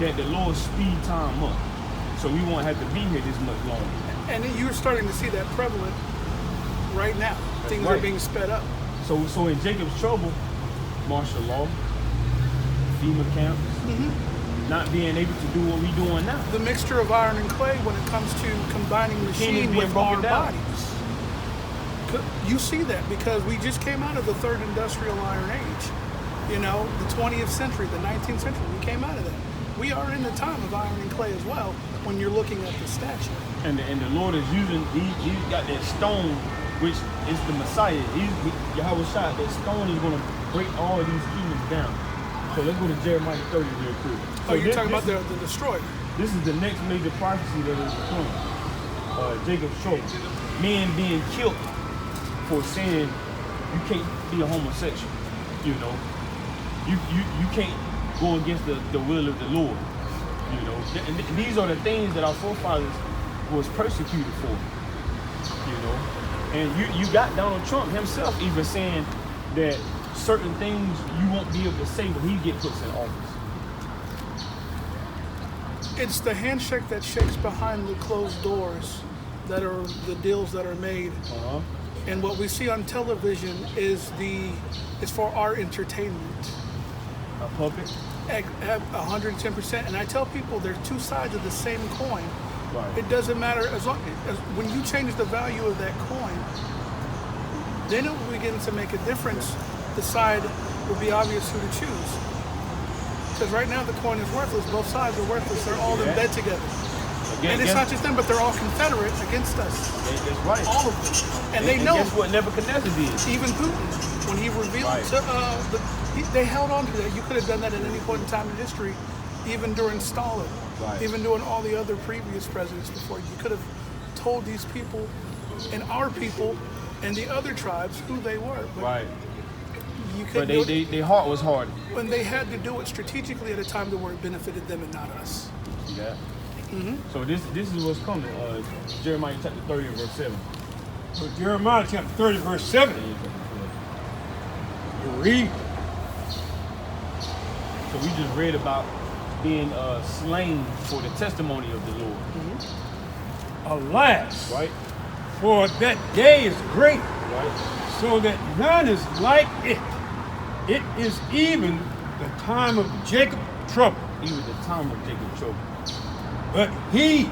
that the Lord speed time up, so we won't have to be here this much longer. And you're starting to see that prevalent right now. Things are being sped up. So in Jacob's trouble, martial law, FEMA camps, not being able to do what we're doing now. The mixture of iron and clay when it comes to combining machine with our bodies. You see that because we just came out of the third industrial iron age. You know, the 20th century, the 19th century, we came out of that. We are in the time of iron and clay as well when you're looking at the statue. And the Lord is using, he's got that stone, which is the Messiah. Yahweh shot, that stone is going to break all these kingdoms down. So let's go to Jeremiah 30 real quick. So you're talking about the destroyer. This is the next major prophecy that is coming. Jacob's trouble. Men being killed for saying you can't be a homosexual. You know, you can't go against the will of the Lord. You know, and these are the things that our forefathers was persecuted for. You know, and you got Donald Trump himself even saying that certain things you won't be able to say when he gets put in office. It's the handshake that shakes behind the closed doors that are the deals that are made. And what we see on television is for our entertainment. A puppet? 110%. And I tell people there's two sides of the same coin. Right. It doesn't matter as long as when you change the value of that coin, then it will begin to make a difference. The side will be obvious who to choose. Because right now the coin is worthless. Both sides are worthless. They're all in bed together. And it's not just them, but they're all Confederate against us. That's right. All of them. And they know. Guess what Nebuchadnezzar did? Even Putin, when he revealed they held on to that. You could have done that at any point in time in history, even during Stalin, even during all the other previous presidents before. You could have told these people and our people and the other tribes who they were. But you but their heart was hard. When they had to do it strategically at a time where it benefited them and not us. Yeah. So this is what's coming. Jeremiah chapter 30 and verse 7. So Jeremiah chapter 30 verse 7. You read. So we just read about being slain for the testimony of the Lord. Alas, right? For that day is great, right? So that none is like it. It is even the time of Jacob trouble. Even the time of Jacob trouble. But he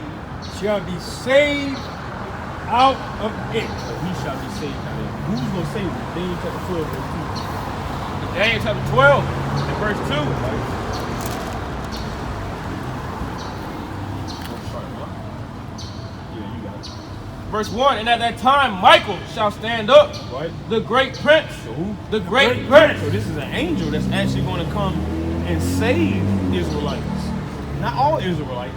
shall be saved out of it. But he shall be saved out of it. Who's going to save him? Daniel chapter 12, verse 2. Daniel chapter 12, and verse 2. Right? Yeah, you got it. Verse 1, and at that time Michael shall stand up, right? The great prince. So who? The great prince. So this is an angel that's actually going to come and save Israelites. Not all Israelites.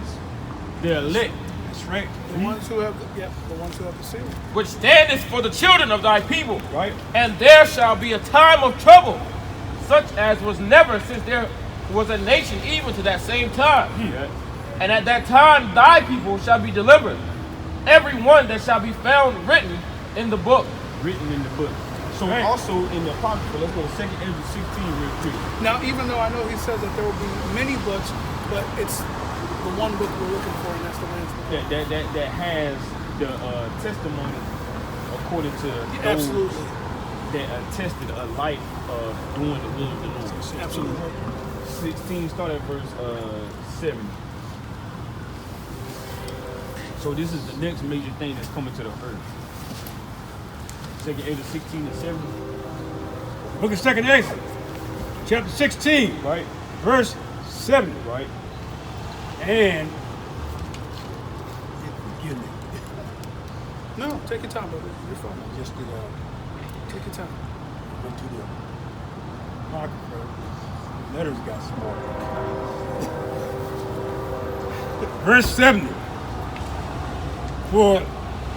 The elect. That's right. The ones who have the seal. Which standeth for the children of thy people. Right. And there shall be a time of trouble, such as was never since there was a nation even to that same time. Yeah. And at that time thy people shall be delivered, every one that shall be found written in the book. Written in the book. So also in the Apocrypha, let's go to 2 Ezra 16 real quick. Now, even though I know he says that there will be many books, but it's the one book we're looking for, and that's the Lamb's book. That has the testimony according to those Absolutely. that attested a life of doing the will of the Lord. Absolutely. 16, start at verse 7. So this is the next major thing that's coming to the earth. 2 Ezra 16 and 7. Book of 2 Ezra, chapter 16, Right? verse 7. Right? And forgive me. No, take your time, brother. You're fine. I just did Take your time. went to the Apocrypha. The letters got small. Verse 70. For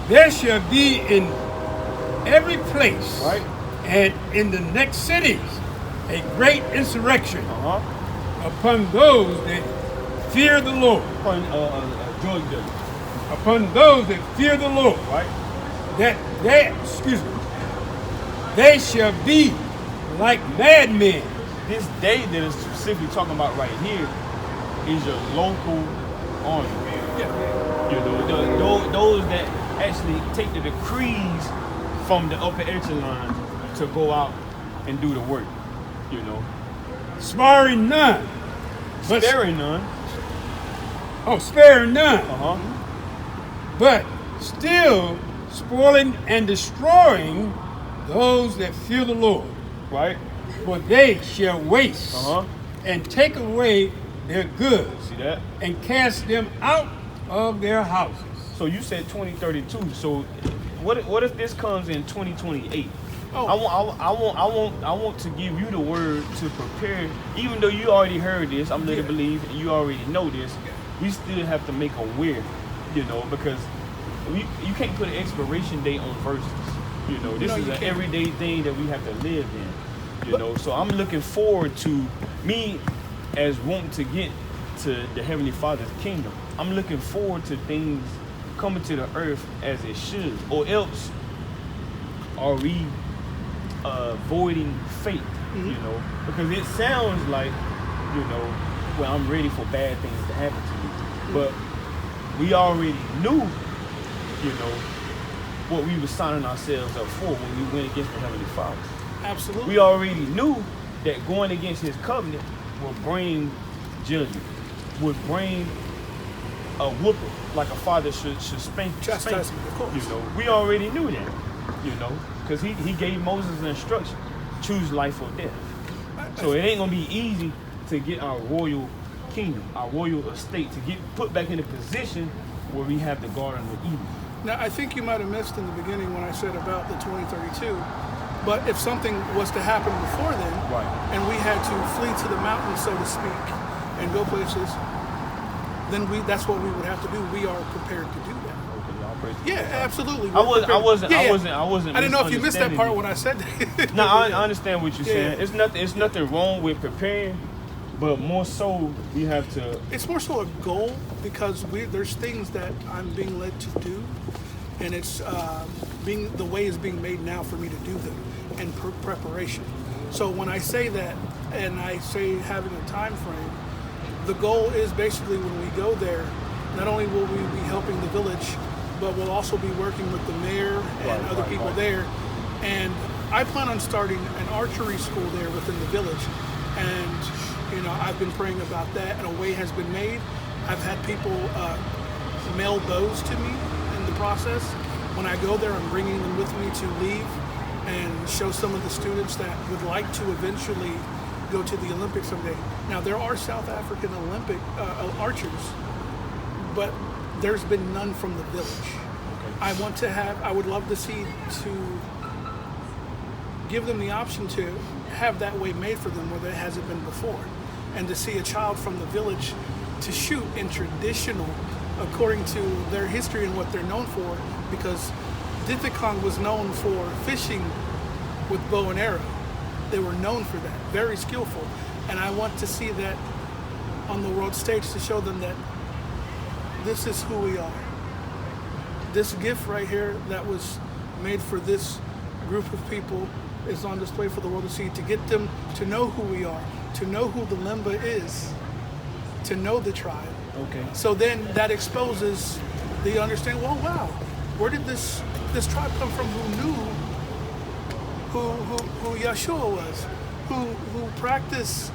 there shall be in every place Right? and in the next cities a great insurrection Uh-huh. upon those that fear the Lord. Upon drug dealers, Upon those that fear the Lord, right? that they shall be like madmen. This day that is specifically talking about right here is your local army. You know, those that actually take the decrees from the upper echelon to go out and do the work. You know, Sparing none. But sparing none. sparing none. Uh huh. But still spoiling and destroying those that fear the Lord. Right. For they shall waste Uh-huh. and take away their goods See that? and cast them out of their houses. So you said 2032. So what if this comes in 2028? Oh. I want to give you the word to prepare. Even though you already heard this, I'm led to believe, and you already know this. We still have to make aware, you know, because you can't put an expiration date on verses. You know, this No, is you an can't. everyday thing that we have to live in. You know, so I'm looking forward to me as wanting to get to the Heavenly Father's kingdom. I'm looking forward to things coming to the earth as it should, or else are we voiding fate? You know, because it sounds like, you know, well, I'm ready for bad things to happen to me, but we already knew, you know, what we were signing ourselves up for when we went against the Heavenly Father. Absolutely. We already knew that going against His covenant would bring judgment, would bring a whooping, like a father should spank. Chastisement, of course. You know, we already knew that. You know, because he gave Moses an instruction: choose life or death. So it ain't gonna be easy to get our royal kingdom, our royal estate, to get put back in a position where we have the Garden of Eden. Now, I think you might have missed in the beginning when I said about the 2032, but if something was to happen before then, Right. and we had to flee to the mountains, so to speak, and go places, then that's what we would have to do. We are prepared to do that. Okay, y'all praise. Yeah, absolutely. I wasn't I didn't know if you missed that part when I said that. No, I understand what you're Yeah. saying. It's nothing wrong with preparing, but more so we have to. It's more so a goal because there's things that I'm being led to do, and it's the way is being made now for me to do them and preparation. So when I say that, and I say having a time frame, the goal is basically when we go there, not only will we be helping the village, but we'll also be working with the mayor and other people there. And I plan on starting an archery school there within the village. And, you know, I've been praying about that, and a way has been made. I've had people mail bows to me in the process. When I go there, I'm bringing them with me to leave and show some of the students that would like to eventually go to the Olympics someday. Now, there are South African Olympic archers, but there's been none from the village. I would love to give them the option to have that way made for them where there hasn't been before. And to see a child from the village to shoot in traditional, according to their history and what they're known for, because Dithikong was known for fishing with bow and arrow. They were known for that, very skillful. And I want to see that on the world stage to show them that this is who we are. This gift right here that was made for this group of people is on display for the world to see, to get them to know who we are, to know who the Limba is, to know the tribe. Okay. So then that exposes the understanding, well, wow, where did this tribe come from who knew who Yeshua was, who practiced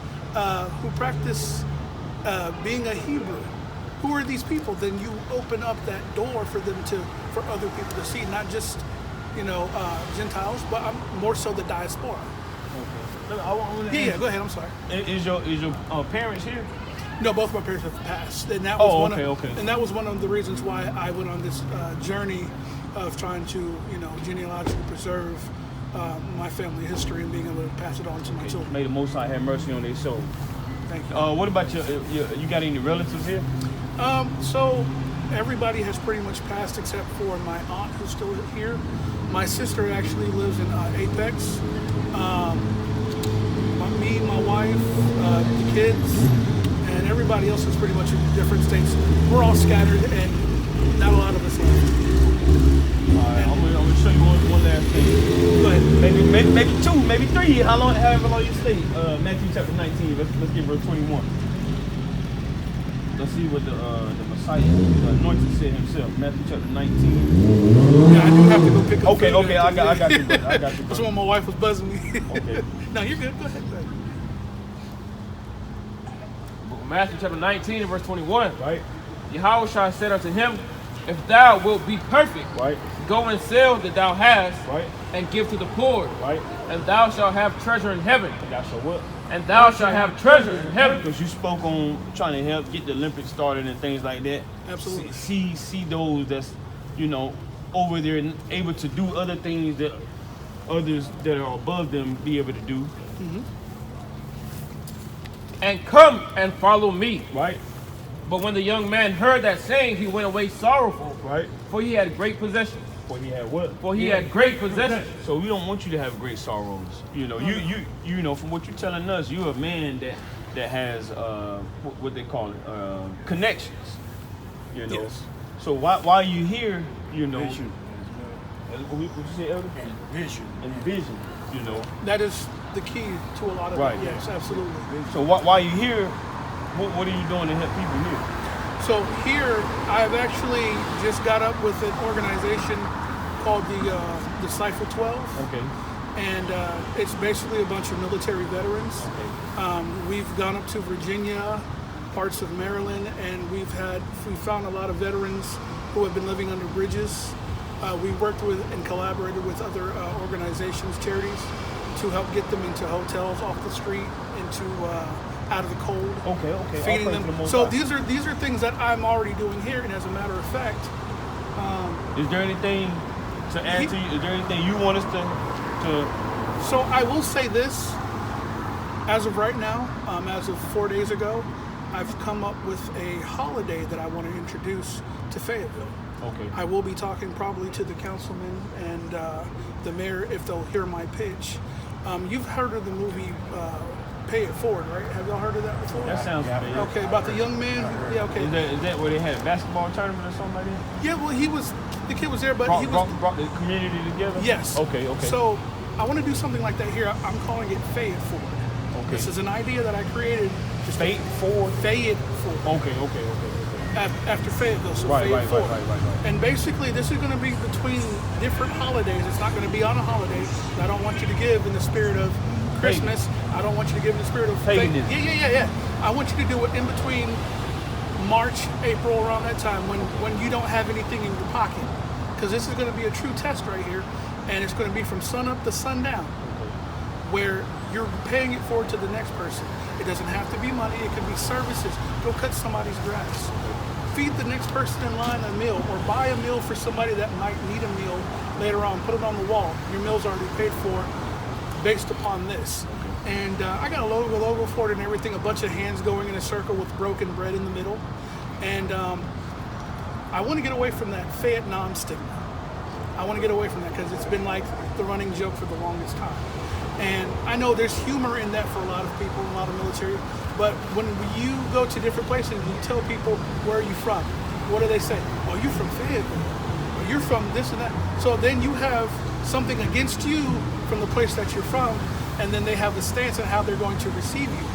being a Hebrew. Who are these people? Then you open up that door for other people to see, not just, Gentiles, but more so the diaspora. Okay. Yeah, go ahead. I'm sorry. Is your parents here? No, both my parents have passed, and that was okay. And that was one of the reasons why I went on this journey of trying to, genealogically preserve my family history and being able to pass it on to my children. May the Most High have mercy on their soul. Thank you. What about you got any relatives here? So everybody has pretty much passed except for my aunt who's still here. My sister actually lives in Apex. Me, my wife, the kids, and everybody else is pretty much in different states. We're all scattered and not a lot of us left. Alright, I'm gonna show you one last thing. Go ahead. Maybe two, maybe three. However long you stay. Matthew chapter 19. Let's get verse 21. Let's see what the Messiah, the anointed said himself. Matthew chapter 19. Yeah, I do have to go pick up. Okay, I got you, brother. I got you, That's brother. when my wife was buzzing me. Okay. No, you're good. Go ahead. Book of Matthew chapter 19 and verse 21. Right, Yahushua said unto him, if thou wilt be perfect, right, go and sell that thou hast, right, and give to the poor, right. and thou shalt have treasure in heaven. And thou shalt what? And thou shalt have treasure in heaven. Because you spoke on trying to help get the Olympics started and things like that. Absolutely. See those that's, over there and able to do other things that others that are above them be able to do. Mm-hmm. And come and follow me. Right, But when the young man heard that saying, he went away sorrowful, right. for he had great possessions. For he had what? For he had great possessions. So we don't want you to have great sorrows. You know, from what you're telling us, you're a man that has what they call it, connections. Yes. So why you here? Vision. What you say, Elder? Vision. And vision. That is the key to a lot of Right. it. Yes, absolutely. So while you here, what are you doing to help people here? So here, I've actually just got up with an organization called the Disciple 12. Okay. And it's basically a bunch of military veterans. Okay. We've gone up to Virginia, parts of Maryland, and we found a lot of veterans who have been living under bridges. We worked with and collaborated with other organizations, charities, to help get them into hotels off the street, into out of the cold. Okay. Feeding All praise them. to the Most So High. these are things that I'm already doing here, and as a matter of fact, Is there anything to add to you? Is there anything you want us to? so I will say this, as of right now, as of 4 days ago, I've come up with a holiday that I want to introduce to Fayetteville. Okay. I will be talking probably to the councilman and the mayor if they'll hear my pitch. You've heard of the movie Pay It Forward, right? Have y'all heard of that before? That sounds familiar. Okay, about the young man. Yeah, okay. Is that where they had a basketball tournament or something like that? Yeah, well, the kid was there, but he was. Brought the community together? Yes. Okay. So I want to do something like that here. I'm calling it Pay It Forward. Okay. This is an idea that I created. Pay It Forward? Pay It Forward. Okay. After Fayetteville, so Right. Pay It Forward. Right. And basically, this is going to be between different holidays. It's not going to be on a holiday. I don't want you to give in the spirit of Christmas. I don't want you to give in the spirit of Paganism. Yeah. I want you to do it in between March, April, around that time when you don't have anything in your pocket. Because this is going to be a true test right here. And it's going to be from sun up to sundown, where you're paying it forward to the next person. It doesn't have to be money. It could be services. Go cut somebody's grass. Feed the next person in line a meal, or buy a meal for somebody that might need a meal later on. Put it on the wall. Your meal's already paid for based upon this. And I got a logo for it and everything, a bunch of hands going in a circle with broken bread in the middle. And I want to get away from that Vietnam stigma. I want to get away from that because it's been like the running joke for the longest time. And I know there's humor in that for a lot of people, a lot of military, but when you go to different places and you tell people, where are you from? What do they say? Oh, you're from Fayetteville. Or you're from this and that. So then you have something against you from the place that you're from, and then they have a stance on how they're going to receive you.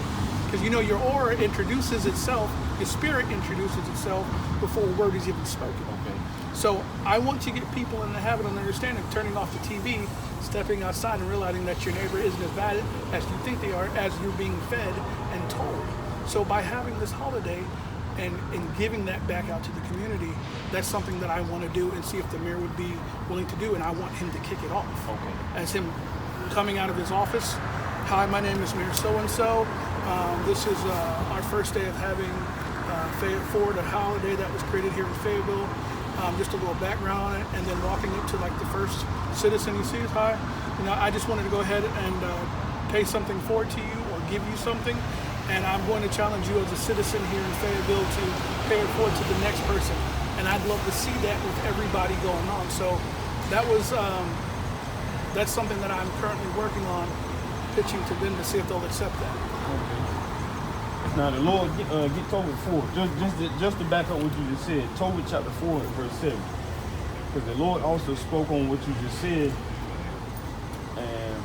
Because your aura introduces itself, your spirit introduces itself before a word is even spoken. Okay. So I want to get people in the habit and understanding of turning off the TV, stepping outside and realizing that your neighbor isn't as bad as you think they are, as you're being fed and told. So by having this holiday and giving that back out to the community, that's something that I want to do and see if the mayor would be willing to do, and I want him to kick it off. Okay. As him coming out of his office, hi, my name is Mayor so-and-so. This is our first day of having Fayetteville Forward, a holiday that was created here in Fayetteville. Just a little background on it, and then walking up to like the first citizen he sees, hi. I just wanted to go ahead and pay something forward to you or give you something. and I'm going to challenge you as a citizen here in Fayetteville to pay it forward to the next person. And I'd love to see that with everybody going on. So that was that's something that I'm currently working on, pitching to them to see if they'll accept that. Okay. Now the Lord, get Tobit 4. Just to back up what you just said, Tobit chapter 4 verse 7. Because the Lord also spoke on what you just said, and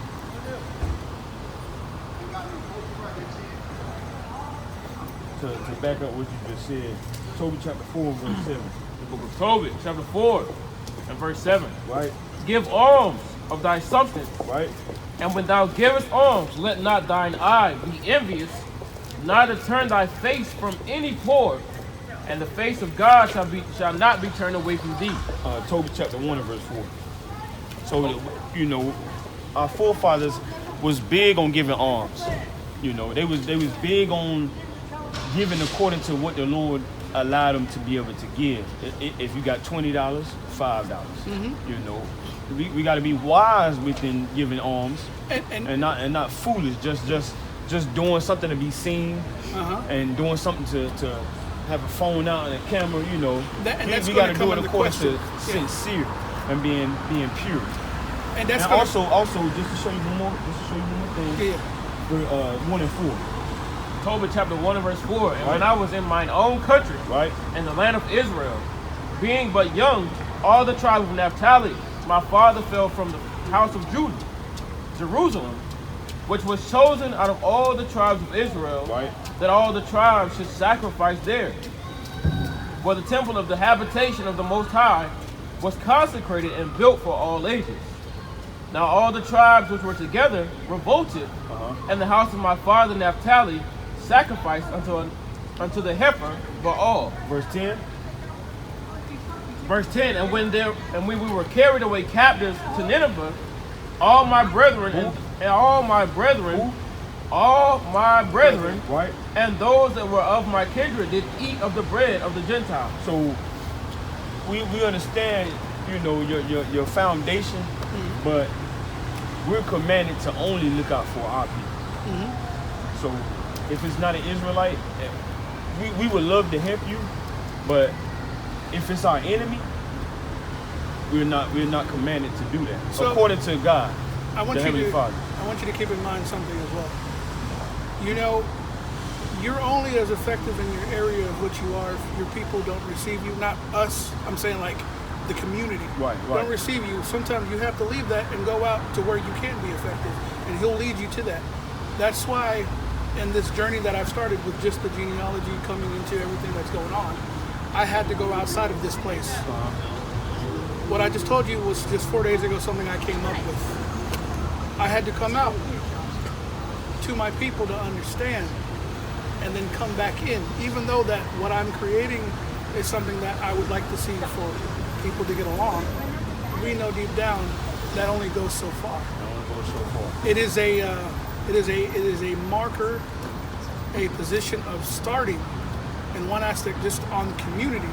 to back up what you just said, Tobit chapter 4 verse 7. The book of Tobit, chapter 4 and verse 7. Right. Give alms of thy substance. Right. And when thou givest alms, let not thine eye be envious, neither turn thy face from any poor, and the face of God shall not be turned away from thee. Tobit chapter 1 and verse 4. So, you know, our forefathers was big on giving alms. You know, they was big on giving according to what the Lord allowed them to be able to give. If you got $20, $5. Mm-hmm. You know, we got to be wise within giving alms, and not foolish. Just doing something to be seen, and doing something to have a phone out and a camera. You know, we got to do it according to sincere and being pure. And that's also just to show you one more thing. Yeah. 1 and 4. Tobit chapter 1 and verse 4. And when I was in mine own country, in the land of Israel, being but young, all the tribes of Naphtali, my father fell from the house of Judah, Jerusalem, which was chosen out of all the tribes of Israel, that all the tribes should sacrifice there. For the temple of the habitation of the Most High was consecrated and built for all ages. Now all the tribes which were together revolted, and the house of my father Naphtali sacrificed unto the heifer Baal. Verse 10. Verse 10. And when we were carried away captives to Nineveh, all my brethren and those that were of my kindred did eat of the bread of the Gentiles. So we understand, you know, your foundation, but we're commanded to only look out for our people. So if it's not an Israelite, we would love to help you, but if it's our enemy, we're not commanded to do that. So, according to God, the Heavenly Father. I want you to keep in mind something as well. You know, you're only as effective in your area of which you are if your people don't receive you. Not us, I'm saying like the community. Don't receive you. Sometimes you have to leave that and go out to where you can be effective, and He'll lead you to that. That's why in this journey that I've started with just the genealogy coming into everything that's going on, I had to go outside of this place. What I just told you was just 4 days ago something I came up with. I had to come out to my people to understand and then come back in, even though that what I'm creating is something that I would like to see for people to get along. We know deep down that only goes so far. It is a marker, a position of starting in one aspect just on community,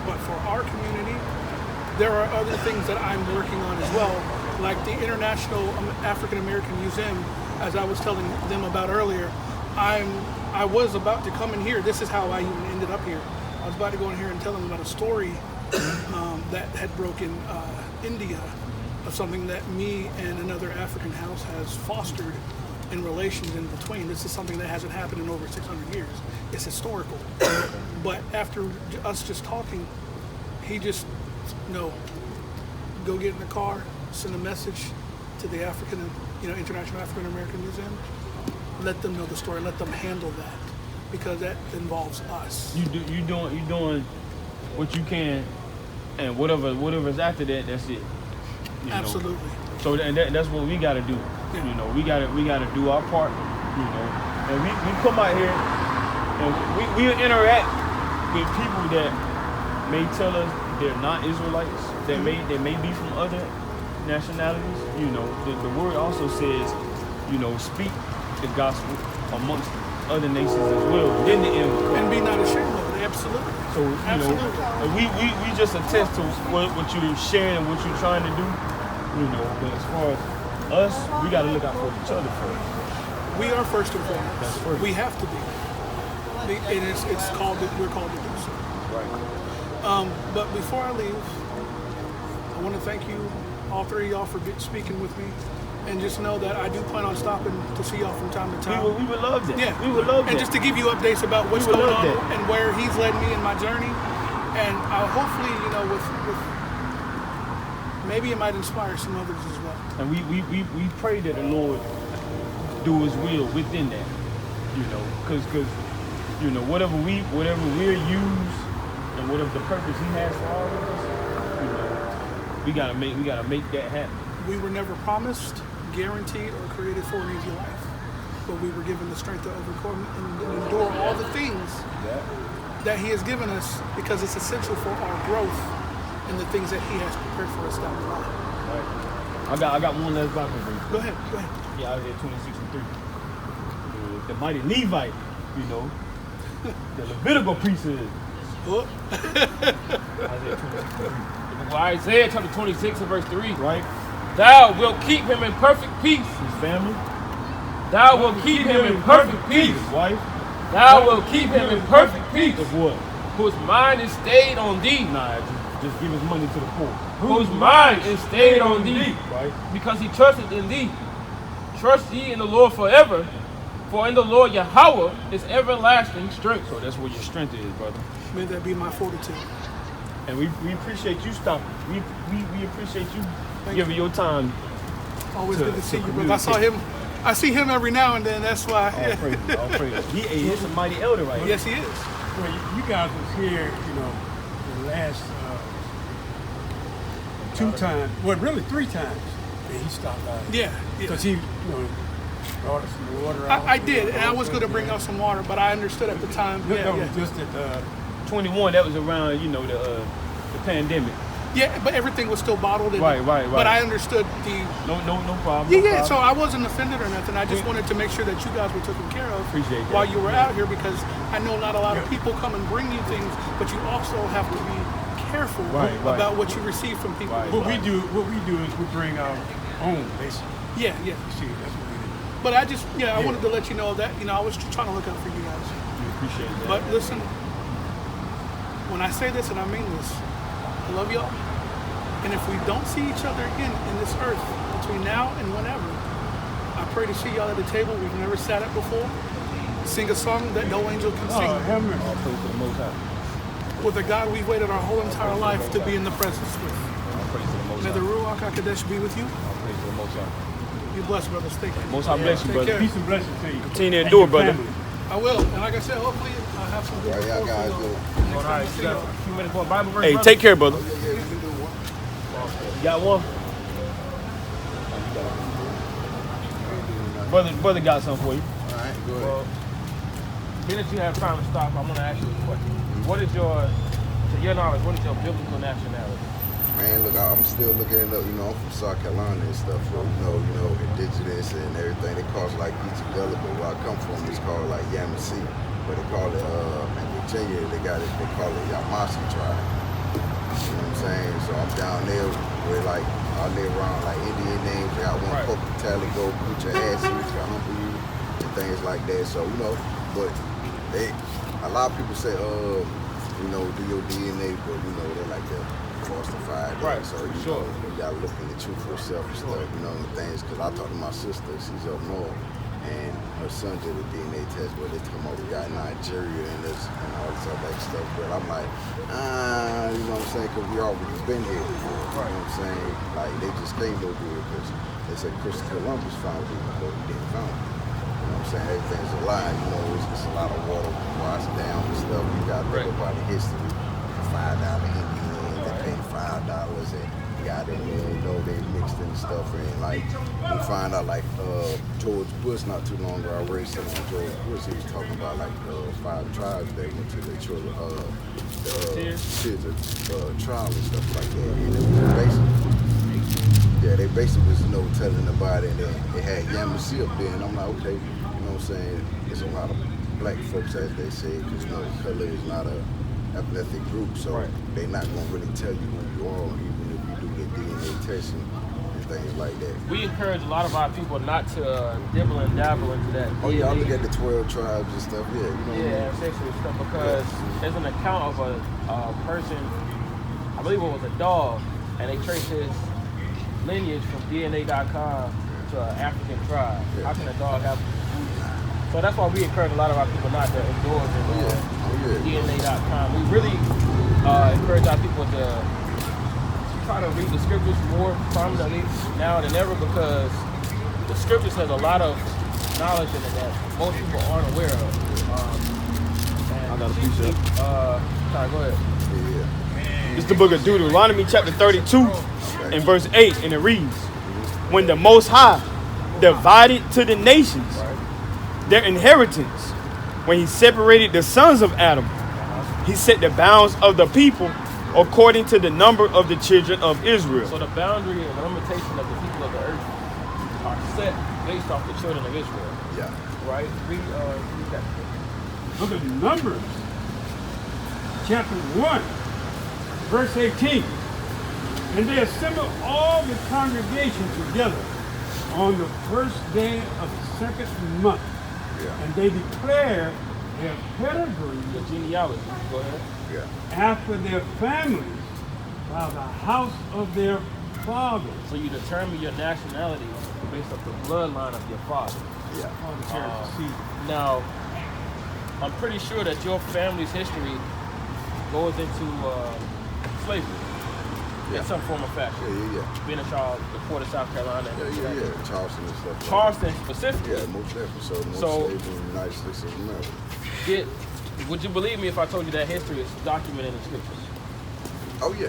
but for our community, there are other things that I'm working on as well, like the International African American Museum, as I was telling them about earlier. I was about to come in here. This is how I even ended up here. I was about to go in here and tell them about a story that had broken India, of something that me and another African house has fostered in relations in between. This is something that hasn't happened in over 600 years. It's historical. But after us just talking, he just, no, go get in the car, send a message to the International African American Museum. Let them know the story. Let them handle that, because that involves us. You doing what you can, and whatever's after that, that's it. Absolutely. So that's what we got to do. Yeah. You know, we got to do our part. You know, and we come out here and we interact with people that may tell us they're not Israelites. They may be from other nationalities. You know, the word also says, you know, speak the gospel amongst other nations as well. Then the end will come. And be not ashamed of it. Absolutely. So you know, we just attest to what you're sharing and what you're trying to do. You know, but as far as us, we got to look out for each other first. We are first and foremost. That's first. We have to be. And it's called, we're called to do so. Right. But before I leave, I want to thank you, all three of y'all, for speaking with me. And just know that I do plan on stopping to see y'all from time to time. We would love that. Yeah. We would love that. And just to give you updates about what's We would going love on that. and where he's led me in my journey. And hopefully, with maybe it might inspire some others as well. And we pray that the Lord do His will within that, because whatever we're used and whatever the purpose He has for all of us, we gotta make that happen. We were never promised, guaranteed, or created for an easy life, but we were given the strength to overcome and endure all the things that He has given us, because it's essential for our growth and the things that He has prepared for us down the line. Right. I got one last Bible verse. Go ahead. Yeah, Isaiah 26:3. The mighty Levite, the Levitical priesthood. Oh. Isaiah 26:3. Well, Isaiah chapter 26 and verse 3. Right? Thou wilt keep him in perfect peace. His family. Thou wilt keep him in perfect peace. His wife. Thou wilt keep him in perfect peace. Of what? Whose mind is stayed on thee. Nah, just give his money to the poor. Whose mind is stayed on thee. Right? Because he trusted in thee. Trust ye in the Lord forever. For in the Lord Yahweh is everlasting strength. So that's where your strength is, brother. May that be my fortitude. And we appreciate you stopping. We appreciate you Thank giving your time. Always to- good to see to you, brother. I see him every now and then. That's why. All praise. All praise. He's a mighty elder right here. Yes, he is. Well, you guys was here, the last 2 times, well, really 3 times, and he stopped by. Yeah. Because he, brought us some water out. I did, and I was going to bring out some water, but I understood at the time. That was Yeah. just at 21. That was around the pandemic. Yeah, but everything was still bottled. And, Right. But I understood the. No problem. Yeah, no yeah. problem. So I wasn't offended or nothing. I just wanted to make sure that you guys were taken care of Appreciate that. while you were out here, because I know not a lot of people come and bring you things, but you also have to be careful Right. about what you receive from people. Right. What we do is we bring our own, basically. Yeah. You see, that's what we do. But I wanted to let you know that I was trying to look out for you guys. We appreciate that. But listen, when I say this, and I mean this, I love y'all. And if we don't see each other again in this earth between now and whenever, I pray to see y'all at a table we've never sat at before. Sing a song that no angel can sing. Have mercy. All praise to the Most High. With a God we've waited our whole entire life to be in the presence with. All praise to the Most May High. the Ruach HaKodesh be with you. All praise to the Most High. You blessed, brothers. Thank you. Most High bless you, Take brother. care. Peace and blessings to you. Continue to And endure, your brother. family. I will. And like I said, hopefully I'll have some good Y'all report for guys y'all. do. Next All time I right, see you got y'all. a few minutes for a Bible verse. Hey, brother? take care, brother. Yeah, you can do one. You got one? Brother got something for you. All right, go ahead. Well, being that you have time to stop, I want to ask you a question. What is to your knowledge, what is your biblical nationality? Man, look, I'm still looking it up. I'm from South Carolina and stuff. So, indigenous and everything. They call it like Echidella, but where I come from, it's called like Yamasee. But they call it, in Virginia, they call it Yamasee tribe. You know what I'm saying? So I'm down there where I live around like Indian names. They got one Right. called tally, go put your ass in, to humble you, and things like that. So, but a lot of people say, do your DNA, but they're like that falsified. Right, So, sure. you gotta look in the truth for yourself and stuff, and things. Because I talked to my sister, she's up north, and her son did a DNA test where they come up, we got Nigeria and this and all this other stuff. But I'm like, you know what I'm saying? Because we already been here before. You know what I'm saying? Like, they just came over here because they said Christopher Columbus found it, but he didn't find it. You know what I'm saying? Everything's a lie. It's a lot of water washed down and stuff. You got to think about the history. $5 Indian, they paid $5 and got in there, they mixed in stuff. And we find out George Bush not too long ago, I read something on George Bush, he was talking about 5 tribes that went to the trial and stuff like that. And it was basically, they basically was telling about it, and then they had Yamasee up there, and I'm like, okay, you know what I'm saying? There's a lot of black folks, as they say, because color is not a ethnic group, so they're not gonna really tell you who you are, even if you do the DNA testing and things like that. We encourage a lot of our people not to dibble and dabble into that. Oh yeah, I look at the 12 tribes and stuff. Yeah, you know. Yeah, ancestry stuff, because there's an account of a person, I believe it was a dog, and they traced his lineage from DNA.com to an African tribe. Yeah. How can a dog have? So that's why we encourage a lot of our people not to indulge in DNA.com. We really encourage our people to try to read the scriptures more prominently now than ever, because the scriptures has a lot of knowledge in it that most people aren't aware of. I got a piece of Sorry, go ahead. Yeah. It's the book of Deuteronomy chapter 32 and verse 8, and it reads, when the Most High divided to the nations their inheritance, when he separated the sons of Adam, he set the bounds of the people according to the number of the children of Israel. So the boundary and the limitation of the people of the earth are set based off the children of Israel. Yeah. Right? Read that. Book of Numbers, chapter 1, verse 18. And they assembled all the congregation together on the first day of the second month. Yeah. And they declared their pedigree, The genealogy. Go ahead. Yeah. after their families, by the house of their fathers. So you determine your nationality based off the bloodline of your father. Yeah. All the characters see. Now, I'm pretty sure that your family's history goes into slavery in some form or fashion. Yeah. Being a child, the port of South Carolina. Yeah. Charleston and stuff. Charleston specifically. Yeah, most definitely. So most So- slaves in the United States of America. Would you believe me if I told you that history is documented in the scriptures? Oh yeah.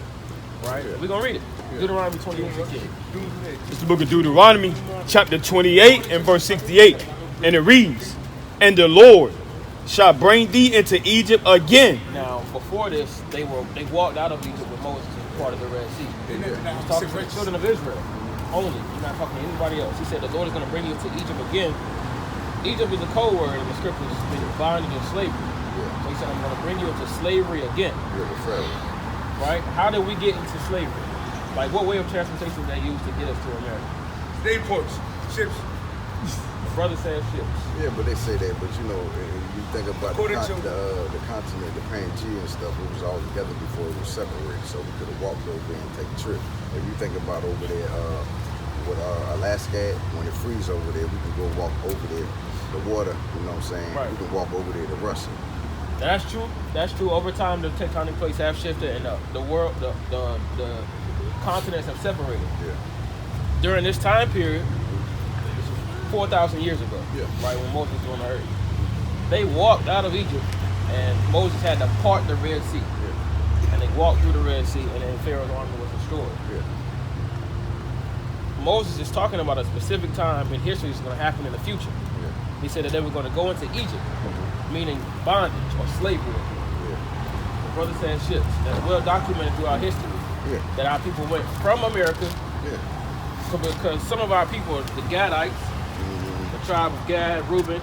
Right? Yeah. We're going to read it. Deuteronomy 28:16. It's the book of Deuteronomy chapter 28 and verse 68, and it reads, and the Lord shall bring thee into Egypt again. Now, before this, they walked out of Egypt with Moses as part of the Red Sea. He's talking to the children of Israel only. He's not talking to anybody else. He said the Lord is going to bring you to Egypt again. Egypt is a code word in the scriptures, meaning bondage and slavery. So he said, I'm going to bring you into slavery again. Right? How did we get into slavery? Like, what way of transportation did they use to get us to America? Slave ports, ships. The brother said ships. Yeah, but they say that. But you know, you think about According to- the continent, the Pangea and stuff. It was all together before it was separated, so we could have walked over there and take a trip. If you think about over there, with Alaska, when it freezes over there, we can go walk over there. The water, you know what I'm saying? Right. We can walk over there to Russia. That's true. That's true. Over time, the tectonic plates have shifted, and the world, the continents have separated. Yeah. During this time period, 4,000 years ago, Yeah. right when Moses was on the earth, they walked out of Egypt, and Moses had to part the Red Sea, and they walked through the Red Sea, and then Pharaoh's army was destroyed. Yeah. Moses is talking about a specific time in history that's going to happen in the future. He said that they were going to go into Egypt, meaning bondage or slavery. The brother said ships. That's well documented throughout history. That our people went from America, because some of our people, the Gadites, the tribe of Gad, Reuben,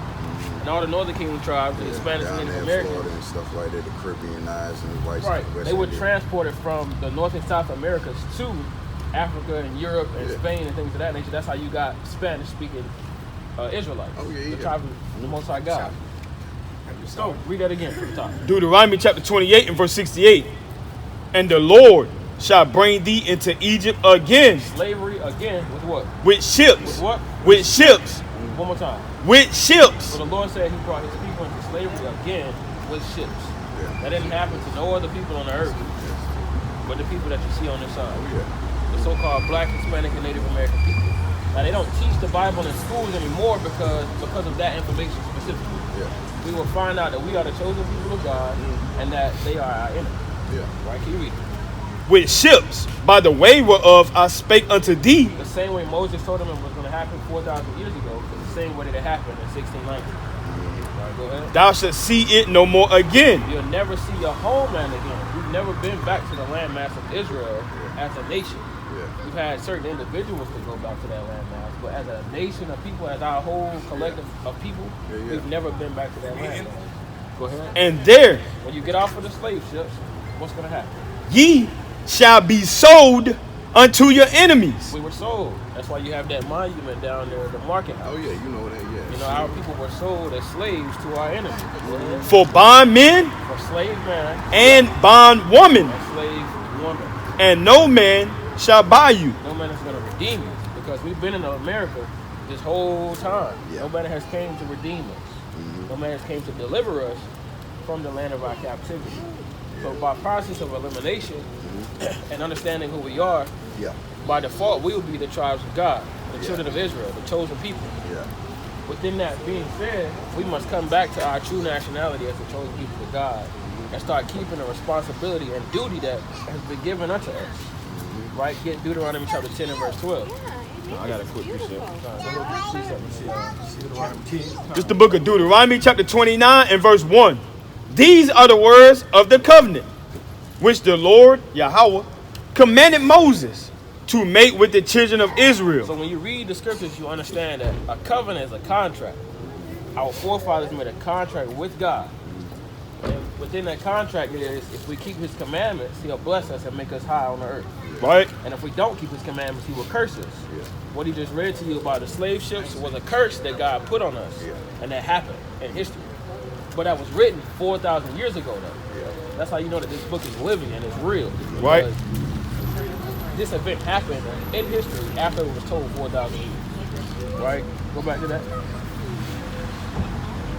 and all the Northern Kingdom tribes, the Hispanics and down Native there in Americans. Florida and stuff like that, the Caribbean eyes and the whites. Right. And the West They were Indian. transported from the North and South Americas to Africa and Europe and Spain and things of that nature. That's how you got Spanish-speaking Israelites. The tribe of the Most High God. So, read that again from the top. Deuteronomy chapter 28 and verse 68. And the Lord shall bring thee into Egypt again. Slavery again with what? With ships. With what? With ships. One more time. With ships. So the Lord said he brought his people into slavery again with ships. That didn't happen to no other people on the earth, but the people that you see on this side. The so-called Black, Hispanic, and Native American people. Now they don't teach the Bible in schools anymore because of that information specifically. We will find out that we are the chosen people of God and that they are our enemy. Right? Can you read it? With ships, by the way whereof I spake unto thee. The same way Moses told them it was going to happen 4,000 years ago, it's the same way that it happened in 1690. Right, go ahead. Thou shalt see it no more again. You'll never see your homeland again. We've never been back to the landmass of Israel as a nation. We've had certain individuals to go back to that landmass, but as a nation of people, as our whole collective of people, we've never been back to that landmass. Go ahead. And there, when you get off of the slave ships, what's going to happen? ye shall be sold unto your enemies. We were sold. That's why you have that monument down there, the market house. Oh yeah, you know that. Yeah. You know, our people were sold as slaves to our enemies. For bondmen For slave man and bondwoman, and slave woman. and no man shall buy you. No man is going to redeem you, because we've been in America this whole time. Yeah. Nobody has came to redeem us. No man has came to deliver us from the land of our captivity. So by process of elimination and understanding who we are, Yeah. by default, we will be the tribes of God, the children of Israel, the chosen people. Yeah. Within that being said, we must come back to our true nationality as the chosen people of God and start keeping the responsibility and duty that has been given unto us. Right? Get Deuteronomy chapter 10 and verse 12. I got a quick precept. Deuteronomy 10. This is the book of Deuteronomy chapter 29 and verse 1. These are the words of the covenant, which the Lord, Yahweh, commanded Moses to make with the children of Israel. So when you read the scriptures, you understand that a covenant is a contract. Our forefathers made a contract with God. And within that contract is, if we keep his commandments, he'll bless us and make us high on the earth. Right? And if we don't keep his commandments, he will curse us. What he just read to you about the slave ships was a curse that God put on us. And that happened in history. But that was written 4,000 years ago, though. That's how you know that this book is living and it's real. Right. Because this event happened in history after it was told 4,000 years. Right? Go back to that.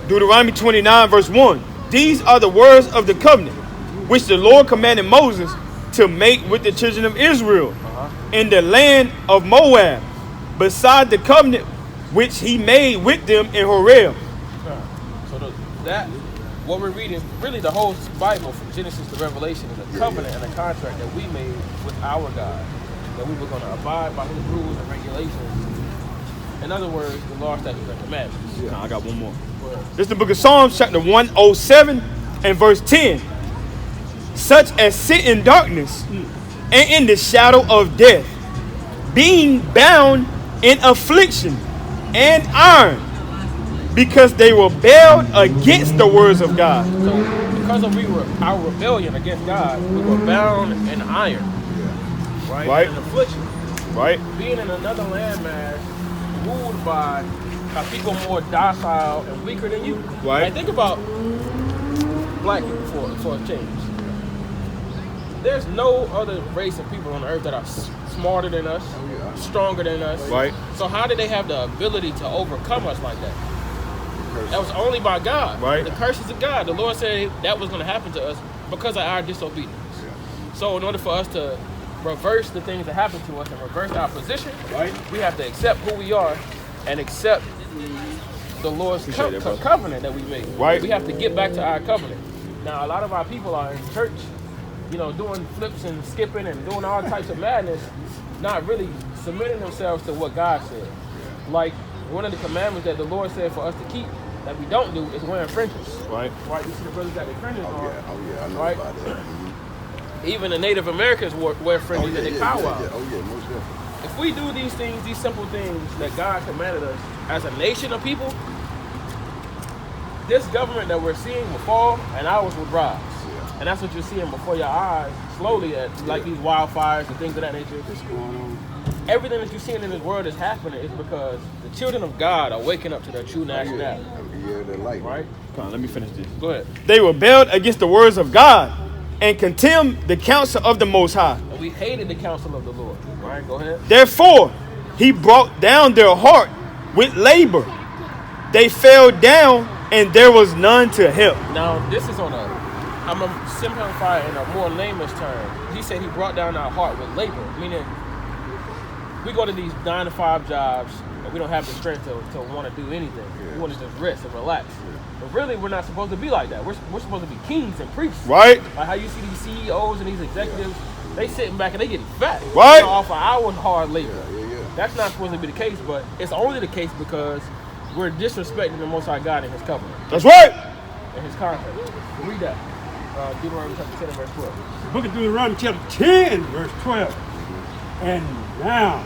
Deuteronomy 29 verse 1. These are the words of the covenant, which the Lord commanded Moses to make with the children of Israel in the land of Moab, beside the covenant which he made with them in Horeb. So what we're reading, really the whole Bible from Genesis to Revelation, is a covenant and a contract that we made with our God, that we were going to abide by his rules and regulations. In other words, the law, statutes, and commandments. I got one more. This is the book of Psalms chapter 107 and verse 10. Such as sit in darkness and in the shadow of death, being bound in affliction and iron, because they rebelled against the words of God. So because of our rebellion against God, we were bound in iron. Right? In affliction. Right. Being in another landmass, ruled by people more docile and weaker than you. Right. And think about black people for a change. There's no other race of people on the earth that are smarter than us, stronger than us. Right. So how did they have the ability to overcome us like that? That was only by God. Right. The curses of God. The Lord said that was going to happen to us because of our disobedience. So in order for us to reverse the things that happen to us and reverse our position, we have to accept who we are and accept the Lord's covenant that we made. Right. We have to get back to our covenant. Now, a lot of our people are in church, doing flips and skipping and doing all types of madness, not really submitting themselves to what God said. Like, one of the commandments that the Lord said for us to keep that we don't do is wearing fringes. Right. You see the brothers that they fringes on. I know about that. Even the Native Americans wear fringes and they powwow. Most definitely. If we do these things, these simple things that God commanded us as a nation of people, this government that we're seeing will fall and ours will rise. And that's what you're seeing before your eyes slowly, like these wildfires and things of that nature. Everything that you're seeing in this world is happening is because the children of God are waking up to their true nationality. They're light. Right? Come on, let me finish this. Go ahead. They rebelled against the words of God and contemned the counsel of the Most High. And we hated the counsel of the Lord. All right, go ahead. Therefore, he brought down their heart with labor. They fell down, and there was none to help. Now, this is I'm going to simplify it in a more layman's term. He said he brought down our heart with labor, meaning we go to these 9-to-5 jobs, and we don't have the strength to want to do anything. We want to just rest and relax. But really, we're not supposed to be like that. We're supposed to be kings and priests. Right. Like how you see these CEOs and these executives, they sitting back and they getting fat. Right. Off of our hard labor. That's not supposed to be the case, but it's only the case because we're disrespecting the Most High God in His covenant. That's right. In His contract. Read that. Deuteronomy chapter 10 and verse 12. The book of Deuteronomy chapter 10, verse 12. And now,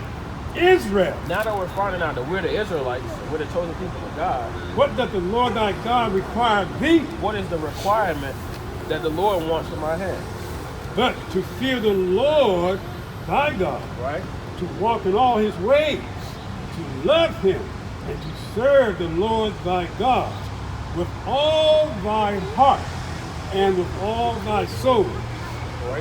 Israel. Now that we're finding out that we're the Israelites, we're the chosen people of God. What doth the Lord thy God require thee? What is the requirement that the Lord wants from our hands? But to fear the Lord thy God, Right. to walk in all his ways, to love him, and to serve the Lord thy God with all thy heart and with all thy soul,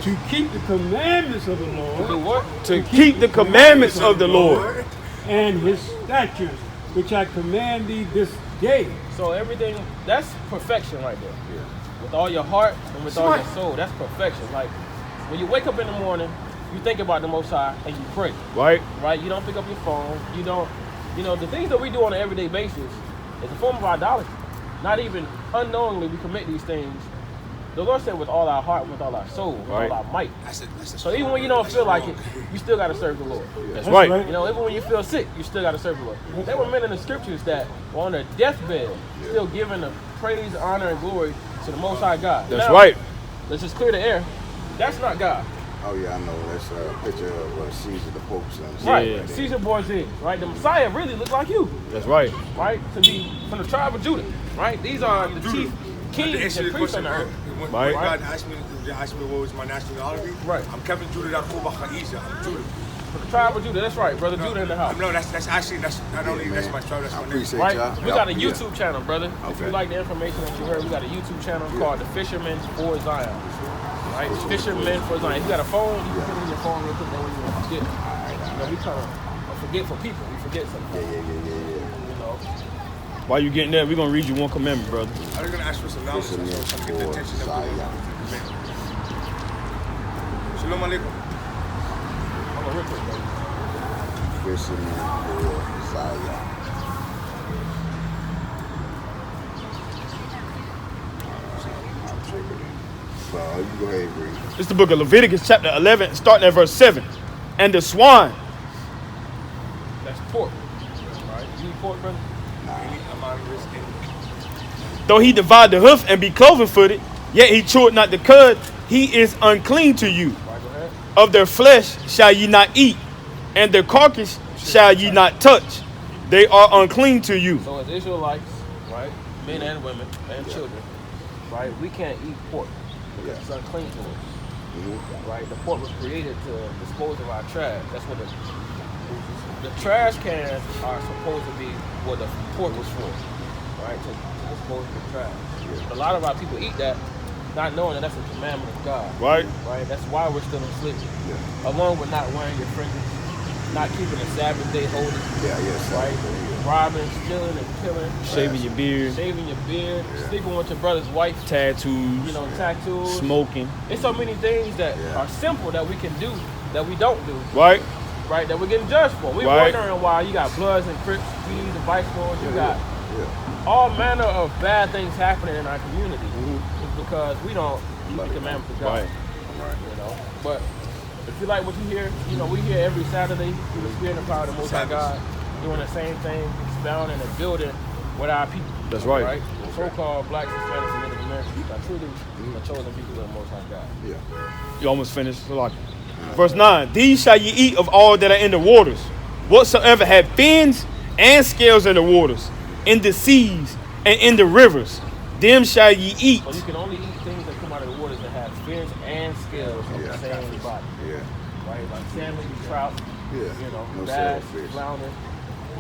to keep the commandments of the Do Lord, what? To keep the commandments of the Lord. and his statutes, which I command thee this day. So everything, that's perfection right there. With all your heart and with all your soul, that's perfection. Like when you wake up in the morning, you think about the Most High and you pray. Right? Right? You don't pick up your phone. You don't, the things that we do on an everyday basis is a form of idolatry. Not even unknowingly we commit these things. The Lord said with all our heart, with all our soul, with all our might. So even when you don't feel like it, you still got to serve the Lord. That's right. Even when you feel sick, you still got to serve the Lord. There were men in the scriptures that were on their deathbed, still giving the praise, honor, and glory to the Most High God. That's Now, right. Let's just clear the air. That's not God. Oh yeah, I know. That's a picture of Caesar the Pope's son. Right. Yeah. Caesar born in. Right. The Messiah really looks like you. That's right. Right. To be from the tribe of Judah. Right. These are the chief kings and priests on the earth. When Right. God asked me what was my nationality, Right. I'm Kevin Judah. I'm Judah. From the tribe of Judah. That's right, brother. Judah in the house. No, that's not only that's my tribe. That's I my name. appreciate Right? y'all. We got a Yeah. YouTube channel, brother. If you Okay. like the information that you heard, we got a YouTube channel called The Fishermen for Zion. Right? Fishermen for Zion. If you got a phone, you can put it in your phone real quick, that way you won't forget. We kind of forget for people. We forget sometimes. While you getting there, we're gonna read you one commandment, brother. I was gonna ask for some knowledge, so I can get the attention of Zion. Shalom alaikum. Hold on real quick, brother. Fishermen for Zion. Well, you go ahead and read. It's the book of Leviticus, chapter 11, starting at verse 7. And the swine, That's pork. Right? You eat pork, brother? though he divide the hoof and be cloven-footed, yet he cheweth not the cud, he is unclean to you. Right, go ahead. Of their flesh shall ye not eat, and their carcass shall ye not touch. They are unclean to you. So as Israelites, right, men and women and children, right, we can't eat pork because it's unclean to us. Right? The pork was created to dispose of our trash. That's what the trash cans are supposed to be what the pork was for. Right? To dispose of the trash. But a lot of our people eat that not knowing that that's a commandment of God. Right? Right? That's why we're still in slavery. Along with not wearing your fringes, not keeping the Sabbath day holy. Right? Robbing, stealing, and killing. Shaving your beard. Shaving your beard. Sleeping with your brother's wife. Tattoos. Tattoos. Smoking. There's so many things that are simple that we can do that we don't do. Right? Right? That we're getting judged for. We're Right. wondering why you got Bloods and Crips, G's and Vice Lords. You got all manner of bad things happening in our community. It's because we don't keep the commandments of God. Right. But if you like what you hear, we hear every Saturday through the Spirit and power of the Most High God doing the same thing, expounding and building with our people. That's right. Right? So-called Blacks, Hispanics, and Native Americans are truly the chosen people of the Most High God. You almost finished. Verse 9. These shall ye eat of all that are in the waters, whatsoever have fins and scales in the waters, in the seas and in the rivers. Them shall ye eat. So you can only eat things that come out of the waters that have fins and scales on the same body. Right? Like salmon, trout, bass, flounder.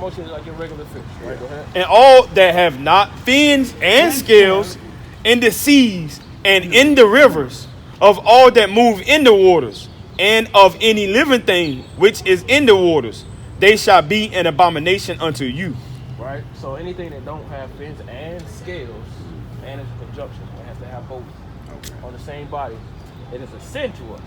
Mostly like your regular fish. Right? Go ahead. And all that have not fins and scales in the seas and in the rivers, of all that move in the waters, and of any living thing which is in the waters, they shall be an abomination unto you. Right? So anything that don't have fins and scales, and it's a conjunction, it has to have both on the same body, it is a sin to us.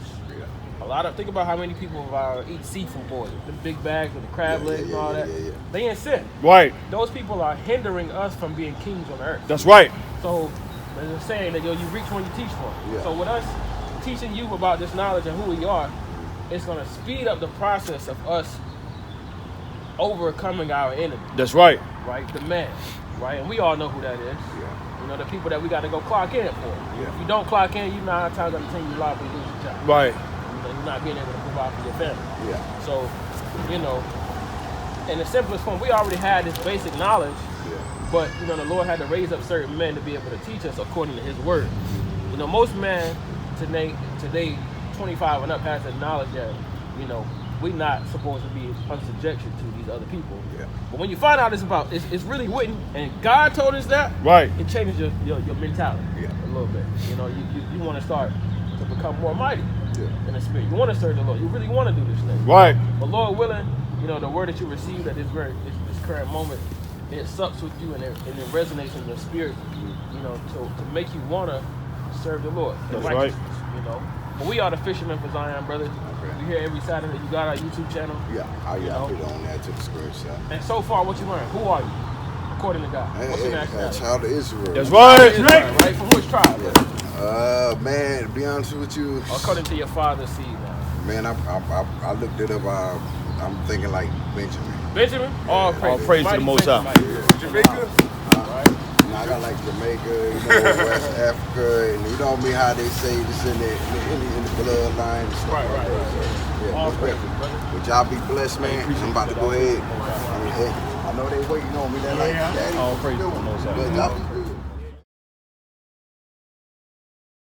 Think about how many people of ours eat seafood boils, the big bags with the crab legs and all that. They in sin. Right. Those people are hindering us from being kings on earth. That's right. So there's a saying that you reach when you teach one. So with us teaching you about this knowledge and who we are, it's going to speed up the process of us overcoming our enemy. That's right. Right? The man. Right? And we all know who that is. The people that we got to go clock in for. If you don't clock in, you 9 times out of 10 you liable to lose your job. Right. You're not being able to provide for your family. So, in the simplest form, we already had this basic knowledge, but the Lord had to raise up certain men to be able to teach us according to His word. Most men today 25 and up has the knowledge that you know, we not supposed to be under subjection to these other people. Yeah. But when you find out it's really written, and God told us that, Right. it changes your mentality a little bit. You know, you want to start to become more mighty in the spirit. You want to serve the Lord. You really want to do this thing. Right. But Lord willing, you know, the word that you received at this current moment, it sucks with you and it resonates in your spirit, you know, to make you want to serve the Lord. in That's right. righteousness, you know. But we are the Fishermen for Zion, brother. Okay. We here every Saturday. You got our YouTube channel. Yeah, I You know? put it on there to the screenshot. And so far, what you learned? Who are you? According to God. What's your nationality? Child of Israel. That's right. Israel, right? From which tribe? Man, to be honest with you, According to your father's seed now. man, I looked it up. I'm thinking like Benjamin. Benjamin? All praise to the Mighty Most High. Benjamin. Jamaica? I got like Jamaica, you know, West Africa, and you know me how they say this in the bloodline. And stuff Right, like right, that. So, yeah, All most praises, definitely. brother. But y'all be blessed, man. I'm about to go ahead. I mean, hey, I know they waiting on me. They're like, Daddy, All praise to the Most High. but y'all be good.